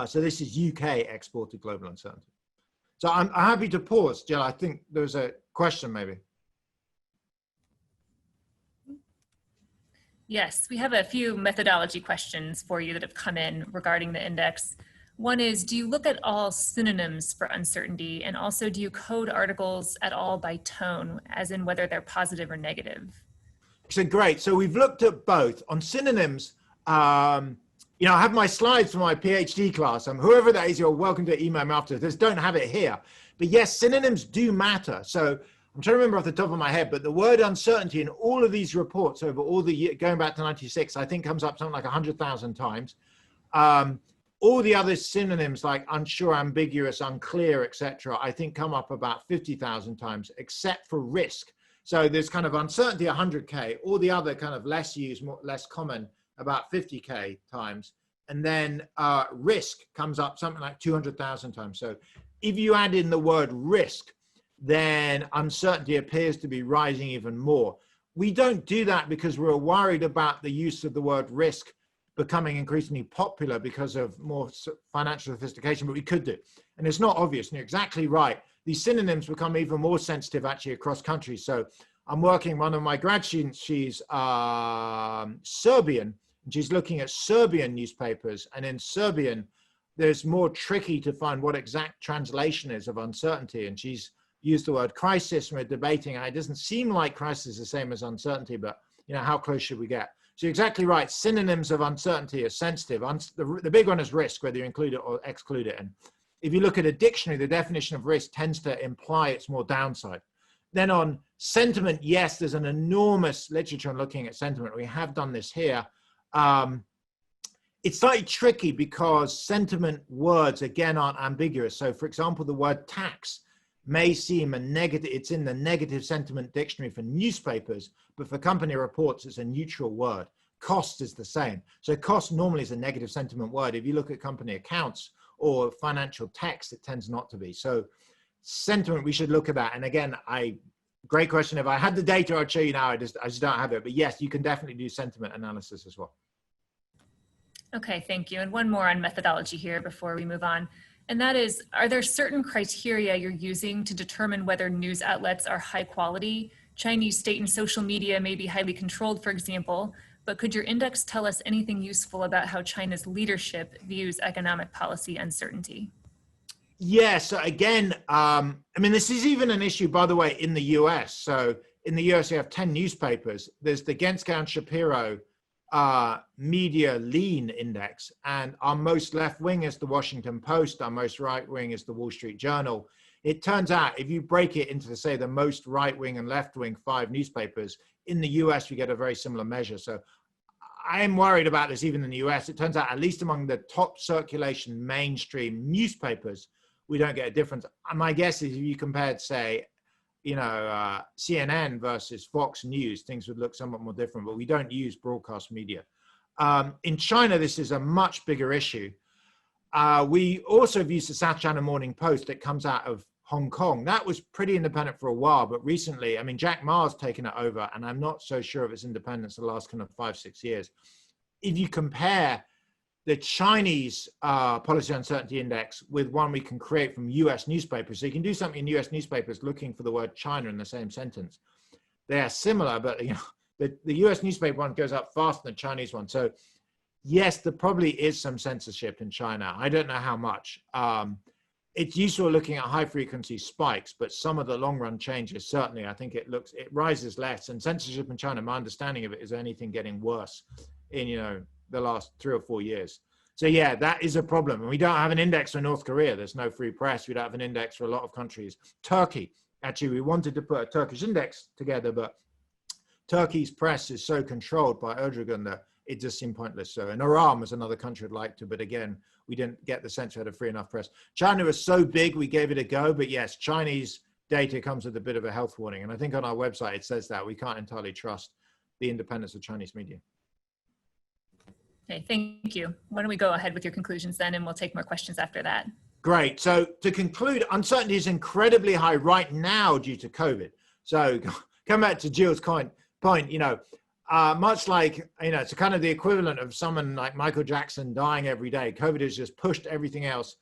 So this is UK exported global uncertainty. So I'm happy to pause, Jill. I think there's a question maybe. Yes, we have a few methodology questions for you that have come in regarding the index. One is, do you look at all synonyms for uncertainty? And also, do you code articles at all by tone, as in whether they're positive or negative? So great. So we've looked at both. On synonyms, I have my slides for my PhD class. Whoever that is, you're welcome to email me after this. Don't have it here. But yes, synonyms do matter. So I'm trying to remember off the top of my head, but the word uncertainty in all of these reports over all the year, going back to 96, I think comes up something like 100,000 times. All the other synonyms like unsure, ambiguous, unclear, etc., I think come up about 50,000 times, except for risk. So there's kind of uncertainty 100K, all the other kind of less used, less common, about 50K times. And then risk comes up something like 200,000 times. So if you add in the word risk, then uncertainty appears to be rising even more. We don't do that because we're worried about the use of the word risk becoming increasingly popular because of more financial sophistication, but we could do. And it's not obvious, and you're exactly right. These synonyms become even more sensitive actually across countries. So I'm working, one of my grad students, she's Serbian, and she's looking at Serbian newspapers, and in Serbian, there's more tricky to find what exact translation is of uncertainty, and she's used the word crisis, and we're debating, and it doesn't seem like crisis is the same as uncertainty, but how close should we get? So you're exactly right, synonyms of uncertainty are sensitive. The big one is risk, whether you include it or exclude it. And if you look at a dictionary, the definition of risk tends to imply it's more downside. Then on sentiment, yes, there's an enormous literature on looking at sentiment. We have done this here. It's slightly tricky because sentiment words, again, aren't ambiguous. So for example, the word tax may seem a negative, it's in the negative sentiment dictionary for newspapers, but for company reports, it's a neutral word. Cost is the same. So cost normally is a negative sentiment word. If you look at company accounts or financial text, it tends not to be. So sentiment, we should look at that. And again, great question. If I had the data, I'd show you now. I just don't have it. But yes, you can definitely do sentiment analysis as well. Okay, thank you. And one more on methodology here before we move on. And that is, are there certain criteria you're using to determine whether news outlets are high quality? Chinese state and social media may be highly controlled, for example, but could your index tell us anything useful about how China's leadership views economic policy uncertainty? Yes, so again, this is even an issue, by the way, in the US. So in the US, you have 10 newspapers. There's the Genska and Shapiro media lean index, and our most left-wing is the Washington Post, our most right-wing is the Wall Street Journal. It turns out if you break it into, say, the most right-wing and left-wing 5 newspapers, in the US we get a very similar measure. So I'm worried about this even in the US. It turns out at least among the top circulation mainstream newspapers, we don't get a difference. My guess is if you compared, say, CNN versus Fox News, things would look somewhat more different, but we don't use broadcast media. In China, this is a much bigger issue. We also have used the South China Morning Post that comes out of Hong Kong. That was pretty independent for a while, but recently, Jack Ma's taken it over, and I'm not so sure of its independence the last kind of 5-6 years. If you compare the Chinese policy uncertainty index with one we can create from US newspapers. So you can do something in US newspapers looking for the word China in the same sentence. They are similar, but the US newspaper one goes up faster than the Chinese one. So yes, there probably is some censorship in China. I don't know how much. it's useful looking at high frequency spikes, but some of the long run changes, certainly, I think it rises less. And censorship in China, my understanding of it is anything getting worse in, the last 3 or 4 years. So yeah, that is a problem. And we don't have an index for North Korea. There's no free press. We don't have an index for a lot of countries. Turkey, actually, we wanted to put a Turkish index together, but Turkey's press is so controlled by Erdogan that it just seemed pointless. So, and Iran was another country I'd like to, but again, we didn't get the sense we had a free enough press. China was so big, we gave it a go, but yes, Chinese data comes with a bit of a health warning. And I think on our website, it says that we can't entirely trust the independence of Chinese media. Okay, thank you. Why don't we go ahead with your conclusions then, and we'll take more questions after that. Great. So to conclude, uncertainty is incredibly high right now due to COVID. So come back to Jill's point, much like, it's kind of the equivalent of someone like Michael Jackson dying every day. COVID has just pushed everything else,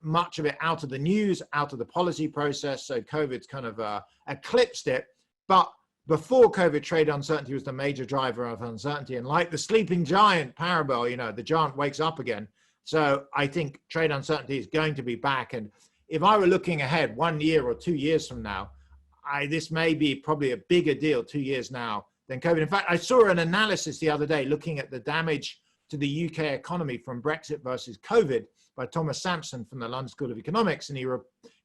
much of it out of the news, out of the policy process. So COVID's kind of eclipsed it. But before COVID, trade uncertainty was the major driver of uncertainty. And like the sleeping giant parable, the giant wakes up again. So I think trade uncertainty is going to be back. And if I were looking ahead 1 year or 2 years from now, this may be probably a bigger deal 2 years now than COVID. In fact, I saw an analysis the other day looking at the damage to the UK economy from Brexit versus COVID by Thomas Sampson from the London School of Economics. And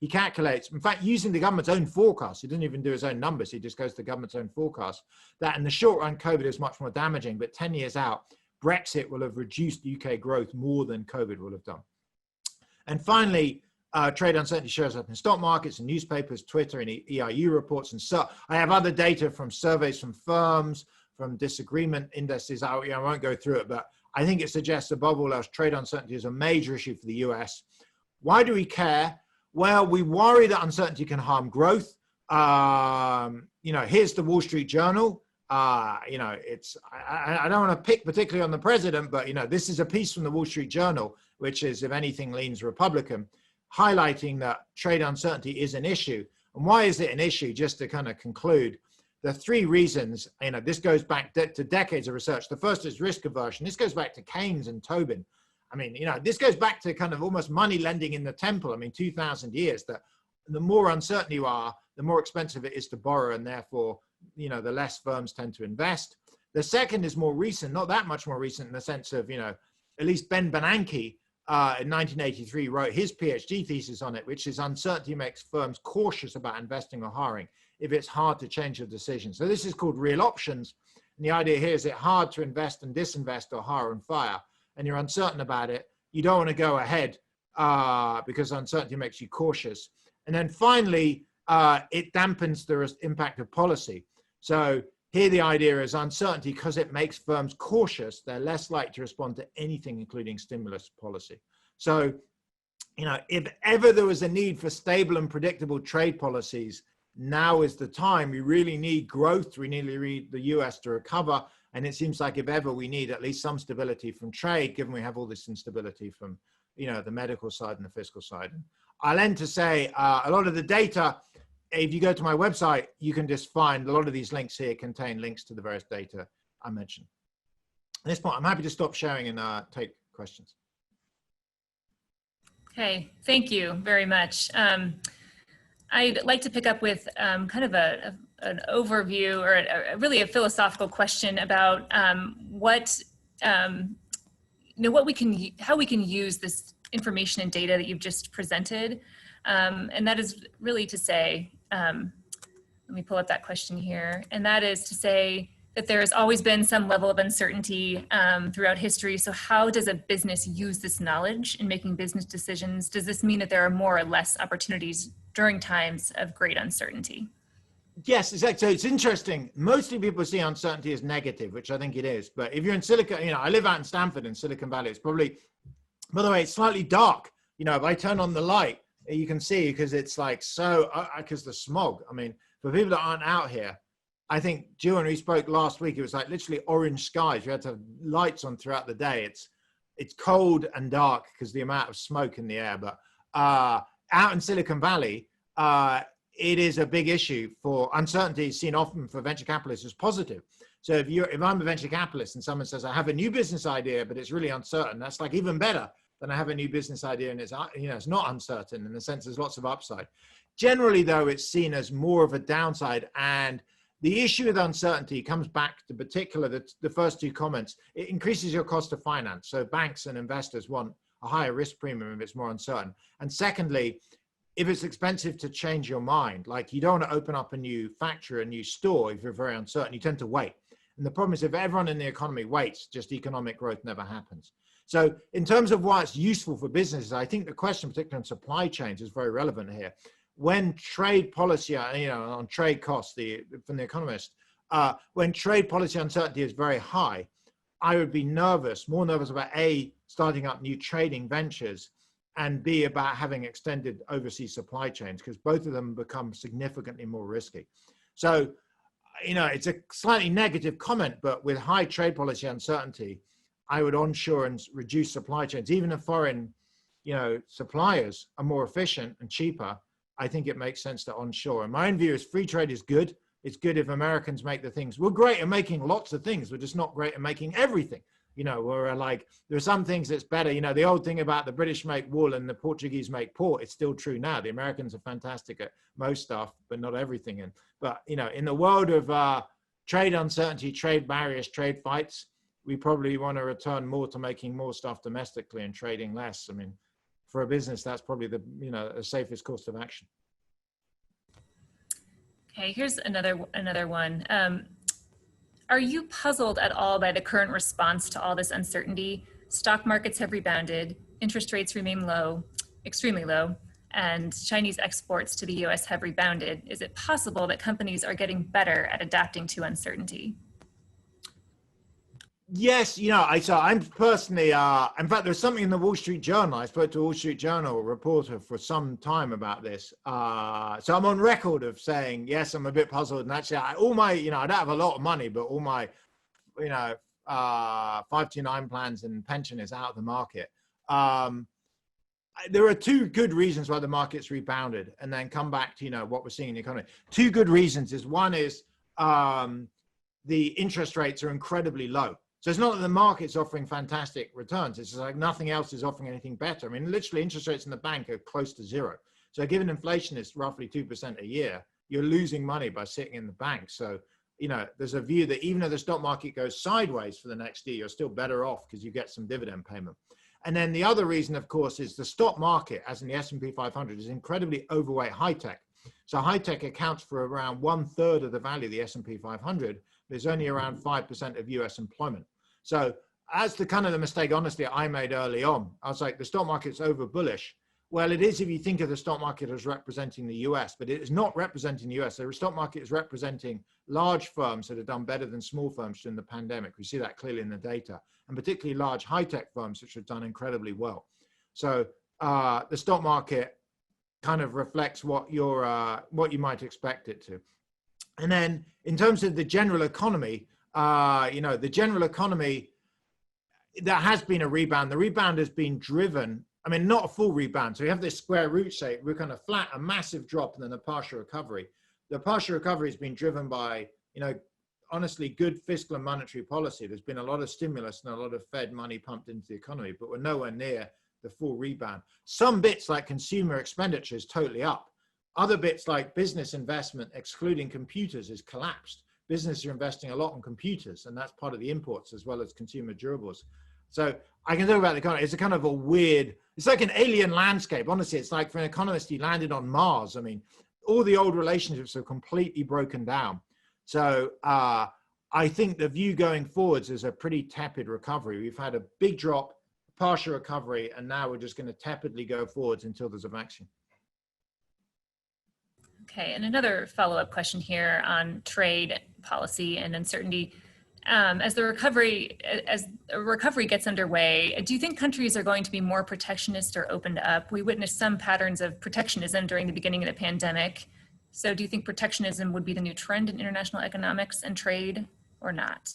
he calculates, in fact, using the government's own forecast, he didn't even do his own numbers, he just goes to the government's own forecast, that in the short run, COVID is much more damaging, but 10 years out, Brexit will have reduced UK growth more than COVID will have done. And finally, trade uncertainty shows up in stock markets and newspapers, Twitter and EIU reports. And so I have other data from surveys from firms, from disagreement indices. I won't go through it, but I think it suggests above all else, trade uncertainty is a major issue for the US. Why do we care? Well, we worry that uncertainty can harm growth. Here's the Wall Street Journal. I don't want to pick particularly on the president, but this is a piece from the Wall Street Journal, which is, if anything, leans Republican, highlighting that trade uncertainty is an issue. And why is it an issue? Just to kind of conclude, the 3 reasons, this goes back to decades of research. The first is risk aversion. This goes back to Keynes and Tobin. This goes back to kind of almost money lending in the temple. 2,000 years, that the more uncertain you are, the more expensive it is to borrow, and therefore, the less firms tend to invest. The second is more recent, not that much more recent in the sense of, at least Ben Bernanke in 1983 wrote his PhD thesis on it, which is uncertainty makes firms cautious about investing or hiring if it's hard to change your decision. So this is called real options. And the idea here is it's hard to invest and disinvest or hire and fire, and you're uncertain about it. You don't want to go ahead because uncertainty makes you cautious. And then finally, it dampens the impact of policy. So here the idea is uncertainty, because it makes firms cautious, they're less likely to respond to anything, including stimulus policy. So, if ever there was a need for stable and predictable trade policies, now is the time. We really need growth. We need the US to recover. And it seems like if ever we need at least some stability from trade, given we have all this instability from, the medical side and the fiscal side. I'll end to say a lot of the data, if you go to my website, you can just find a lot of these links here contain links to the various data I mentioned. At this point, I'm happy to stop sharing and take questions. Okay, thank you very much. I'd like to pick up with kind of an overview, or really a philosophical question about how we can use this information and data that you've just presented, and that is really to say, let me pull up that question here, and that is to say that there has always been some level of uncertainty throughout history. So how does a business use this knowledge in making business decisions? Does this mean that there are more or less opportunities during times of great uncertainty? Yes, exactly. So it's interesting. Mostly people see uncertainty as negative, which I think it is. But if you're in Silicon, I live out in Stanford in Silicon Valley. It's probably, by the way, it's slightly dark. If I turn on the light, you can see, because it's like because the smog. For people that aren't out here, I think, Jill, when we spoke last week, it was like literally orange skies. You had to have lights on throughout the day. It's cold and dark because the amount of smoke in the air. But out in Silicon Valley, it is a big issue for uncertainty, seen often for venture capitalists as positive. So if I'm a venture capitalist and someone says, I have a new business idea, but it's really uncertain, that's like even better, than I have a new business idea and it's, you know, it's not uncertain, in the sense there's lots of upside. Generally, though, it's seen as more of a downside. And the issue with uncertainty comes back to particular the first two comments. It increases your cost of finance. So banks and investors want a higher risk premium if it's more uncertain. And secondly, if it's expensive to change your mind, like you don't want to open up a new factory, a new store, if you're very uncertain, you tend to wait. And the problem is if everyone in the economy waits, just economic growth never happens. So in terms of why it's useful for businesses, I think the question, particularly on supply chains, is very relevant here. When trade policy, you know, on trade costs, from the Economist, when trade policy uncertainty is very high, I would be nervous, more nervous about A, starting up new trading ventures, and B, about having extended overseas supply chains, because both of them become significantly more risky. So, you know, it's a slightly negative comment, but with high trade policy uncertainty, I would onshore and reduce supply chains. Even if foreign, you know, suppliers are more efficient and cheaper, I think it makes sense to onshore. And my own view is free trade is good. It's good if Americans make the things. We're great at making lots of things. We're just not great at making everything. You know, we're like, there are some things that's better. You know, the old thing about the British make wool and the Portuguese make port, it's still true now. The Americans are fantastic at most stuff, but not everything. But, you know, in the world of trade uncertainty, trade barriers, trade fights, we probably want to return more to making more stuff domestically and trading less. I mean, for a business, that's probably the, you know, the safest course of action. Okay, here's another one. Are you puzzled at all by the current response to all this uncertainty? Stock markets have rebounded, interest rates remain low, extremely low, and Chinese exports to the U.S. have rebounded. Is it possible that companies are getting better at adapting to uncertainty? Yes, you know, I'm personally, in fact, there's something in the Wall Street Journal. I spoke to a Wall Street Journal reporter for some time about this. So I'm on record of saying, yes, I'm a bit puzzled. And actually, you know, I don't have a lot of money, but all my, you know, 529 plans and pension is out of the market. There are two good reasons why the market's rebounded, and then come back to, you know, what we're seeing in the economy. Two good reasons is, one is the interest rates are incredibly low. So it's not that the market's offering fantastic returns. It's just like nothing else is offering anything better. I mean, literally interest rates in the bank are close to zero. So given inflation is roughly 2% a year, you're losing money by sitting in the bank. So, you know, there's a view that even though the stock market goes sideways for the next year, you're still better off because you get some dividend payment. And then the other reason, of course, is the stock market, as in the S&P 500, is incredibly overweight high tech. So high tech accounts for around 1/3 of the value of the S&P 500. There's only around 5% of US employment. So as the kind of the mistake, honestly, I made early on, I was like, the stock market's over bullish. Well, it is if you think of the stock market as representing the US, but it is not representing the US. The stock market is representing large firms that have done better than small firms during the pandemic. We see that clearly in the data, and particularly large high-tech firms which have done incredibly well. So the stock market kind of reflects what you might expect it to. And then in terms of the general economy, you know, the general economy, there has been a rebound. The rebound has been driven, I mean, not a full rebound. So you have this square root shape. We're kind of flat, a massive drop, and then a partial recovery. The partial recovery has been driven by, you know, honestly, good fiscal and monetary policy. There's been a lot of stimulus and a lot of Fed money pumped into the economy, but we're nowhere near the full rebound. Some bits like consumer expenditure is totally up. Other bits like business investment, excluding computers, is collapsed. Businesses are investing a lot on computers, and that's part of the imports as well as consumer durables. So I can talk about the economy. It's a kind of a weird, it's like an alien landscape. Honestly, it's like for an economist, he landed on Mars. I mean, all the old relationships are completely broken down. So I think the view going forwards is a pretty tepid recovery. We've had a big drop, partial recovery, and now we're just going to tepidly go forwards until there's a vaccine. Okay, and another follow-up question here on trade policy and uncertainty. As a recovery gets underway, do you think countries are going to be more protectionist or opened up? We witnessed some patterns of protectionism during the beginning of the pandemic. So do you think protectionism would be the new trend in international economics and trade or not?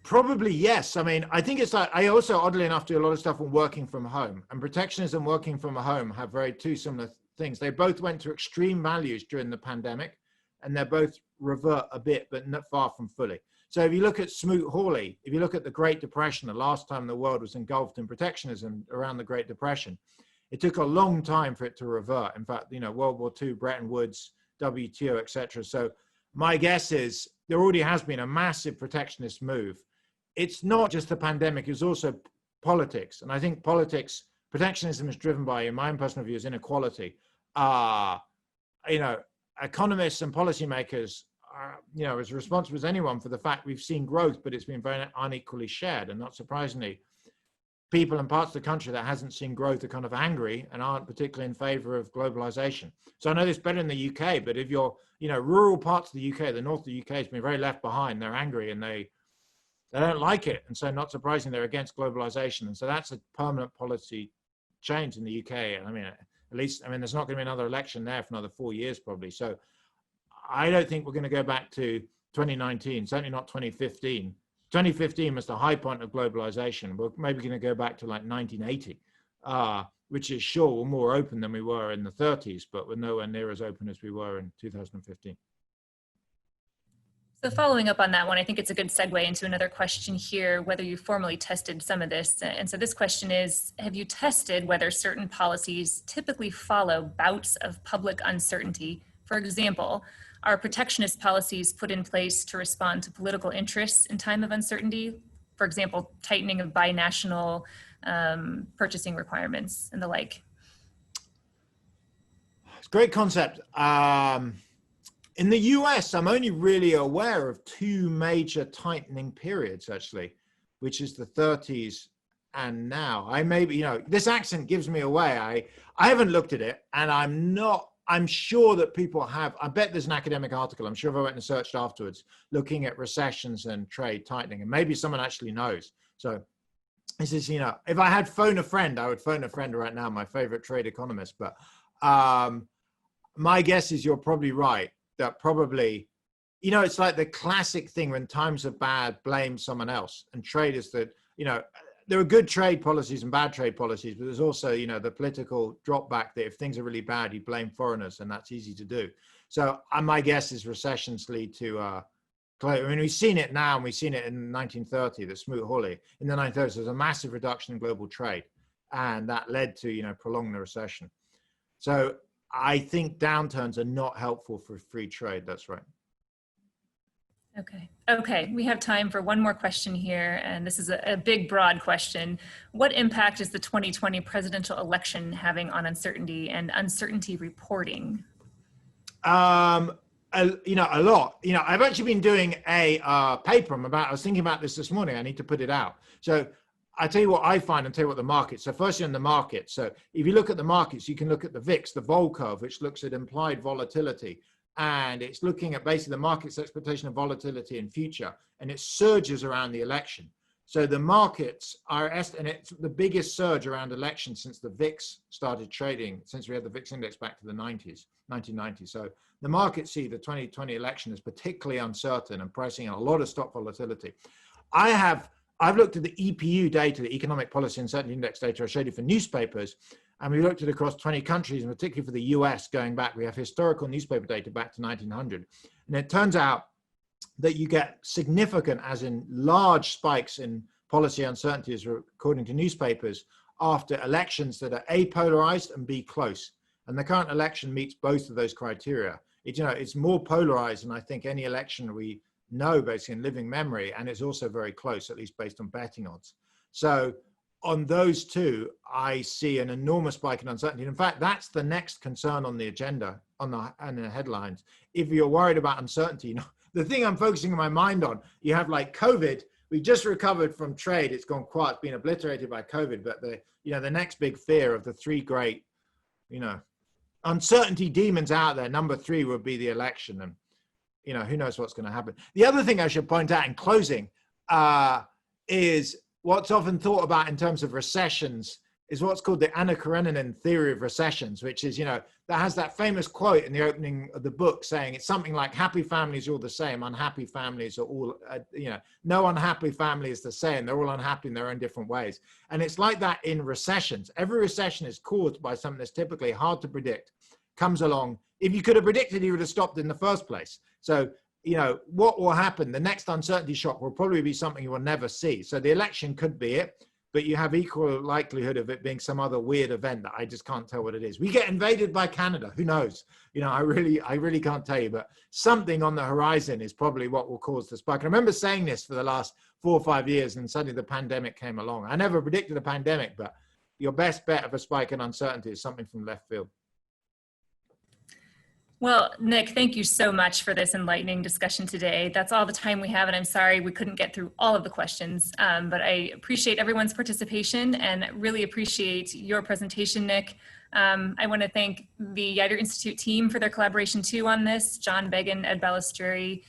Probably yes. I mean, I think it's like, I also, oddly enough, do a lot of stuff on working from home, and protectionism and working from home have two similar things. They both went to extreme values during the pandemic, and they're both revert a bit, but not far from fully. So if you look at Smoot-Hawley, if you look at the Great Depression, the last time the world was engulfed in protectionism around the Great Depression, it took a long time for it to revert. In fact, World War II, Bretton Woods, WTO, etc. So my guess is there already has been a massive protectionist move. It's not just the pandemic, it's also politics. And I think politics, protectionism is driven by, in my own personal view, is inequality. Economists and policymakers are, as responsible as anyone for the fact we've seen growth, but it's been very unequally shared. And not surprisingly, people in parts of the country that hasn't seen growth are kind of angry and aren't particularly in favor of globalization. So I know this better in the UK, but if you're, rural parts of the UK, the north of the UK has been very left behind. They're angry and they don't like it. And so not surprisingly, they're against globalization. And so that's a permanent policy change in the UK. And there's not going to be another election there for another 4 years probably. So I don't think we're going to go back to 2019, certainly not 2015. 2015 was the high point of globalization. We're maybe going to go back to like 1980, which is sure we're more open than we were in the 30s, but we're nowhere near as open as we were in 2015. So following up on that one, I think it's a good segue into another question here, whether you formally tested some of this. And so this question is, have you tested whether certain policies typically follow bouts of public uncertainty? For example, are protectionist policies put in place to respond to political interests in time of uncertainty? For example, tightening of binational purchasing requirements and the like. It's a great concept. In the US, I'm only really aware of two major tightening periods, actually, which is the 30s and now. I maybe, this accent gives me away. I haven't looked at it, and I'm sure that people have. I bet there's an academic article, I'm sure if I went and searched afterwards, looking at recessions and trade tightening, and maybe someone actually knows. So this is, if I had phone a friend, I would phone a friend right now, my favorite trade economist. But my guess is you're probably right. That probably, it's like the classic thing when times are bad, blame someone else. And trade is that, there are good trade policies and bad trade policies, but there's also, the political drop back that if things are really bad, you blame foreigners, and that's easy to do. So my guess is recessions lead to, we've seen it now, and we've seen it in 1930, the Smoot-Hawley. In the 1930s, there was a massive reduction in global trade, and that led to, prolong the recession. So I think downturns are not helpful for free trade. That's right. Okay. We have time for one more question here, and this is a big, broad question. What impact is the 2020 presidential election having on uncertainty and uncertainty reporting? A lot. I've actually been doing a paper I was thinking about this morning. I need to put it out. So I'll tell you what I find and tell you what the market. So firstly on the market. So if you look at the markets, you can look at the VIX, the vol curve, which looks at implied volatility. And it's looking at basically the market's expectation of volatility in future. And it surges around the election. So the markets are, and it's the biggest surge around elections since the VIX started trading, since we had the VIX index back to the 1990s. So the markets see the 2020 election as particularly uncertain and pricing in a lot of stock volatility. I've looked at the EPU data, the Economic Policy Uncertainty Index data I showed you for newspapers, and we looked at across 20 countries, and particularly for the US going back, we have historical newspaper data back to 1900. And it turns out that you get significant, as in large spikes in policy uncertainties, according to newspapers, after elections that are A, polarized, and B, close. And the current election meets both of those criteria. It's more polarized than I think any election we know basically in living memory, and it's also very close, at least based on betting odds. So on those two, I see an enormous spike in uncertainty. In fact, that's the next concern on the agenda, on the headlines. If you're worried about uncertainty, the thing I'm focusing my mind on, you have like COVID. We just recovered from trade. It's gone quiet. It's been obliterated by COVID. But the next big fear of the three great, uncertainty demons out there, number three would be the election. And who knows what's going to happen. The other thing I should point out in closing is what's often thought about in terms of recessions is what's called the Anna Karenina theory of recessions, which is, that has that famous quote in the opening of the book saying it's something like happy families are all the same, unhappy families are all, no unhappy family is the same. They're all unhappy in their own different ways. And it's like that in recessions. Every recession is caused by something that's typically hard to predict, comes along. If you could have predicted, you would have stopped in the first place. So you know, what will happen? The next uncertainty shock will probably be something you will never see. So the election could be it, but you have equal likelihood of it being some other weird event that I just can't tell what it is. We get invaded by Canada, who knows? You know, I really can't tell you, but something on the horizon is probably what will cause the spike. I remember saying this for the last 4 or 5 years, and suddenly the pandemic came along. I never predicted a pandemic, but your best bet of a spike in uncertainty is something from left field. Well, Nick, thank you so much for this enlightening discussion today. That's all the time we have, and I'm sorry we couldn't get through all of the questions, but I appreciate everyone's participation and really appreciate your presentation, Nick. I want to thank the Yeutter Institute team for their collaboration too on this, John Began, Ed Ballesteri,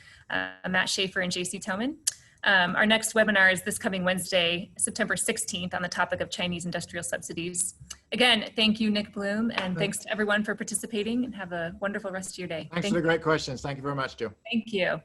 Matt Schaefer, and JC Tillman. Our next webinar is this coming Wednesday, September 16th, on the topic of Chinese industrial subsidies. Again, thank you, Nick Bloom, and thanks to everyone for participating, and have a wonderful rest of your day. Thanks for the great questions. Thank you very much, Jill. Thank you.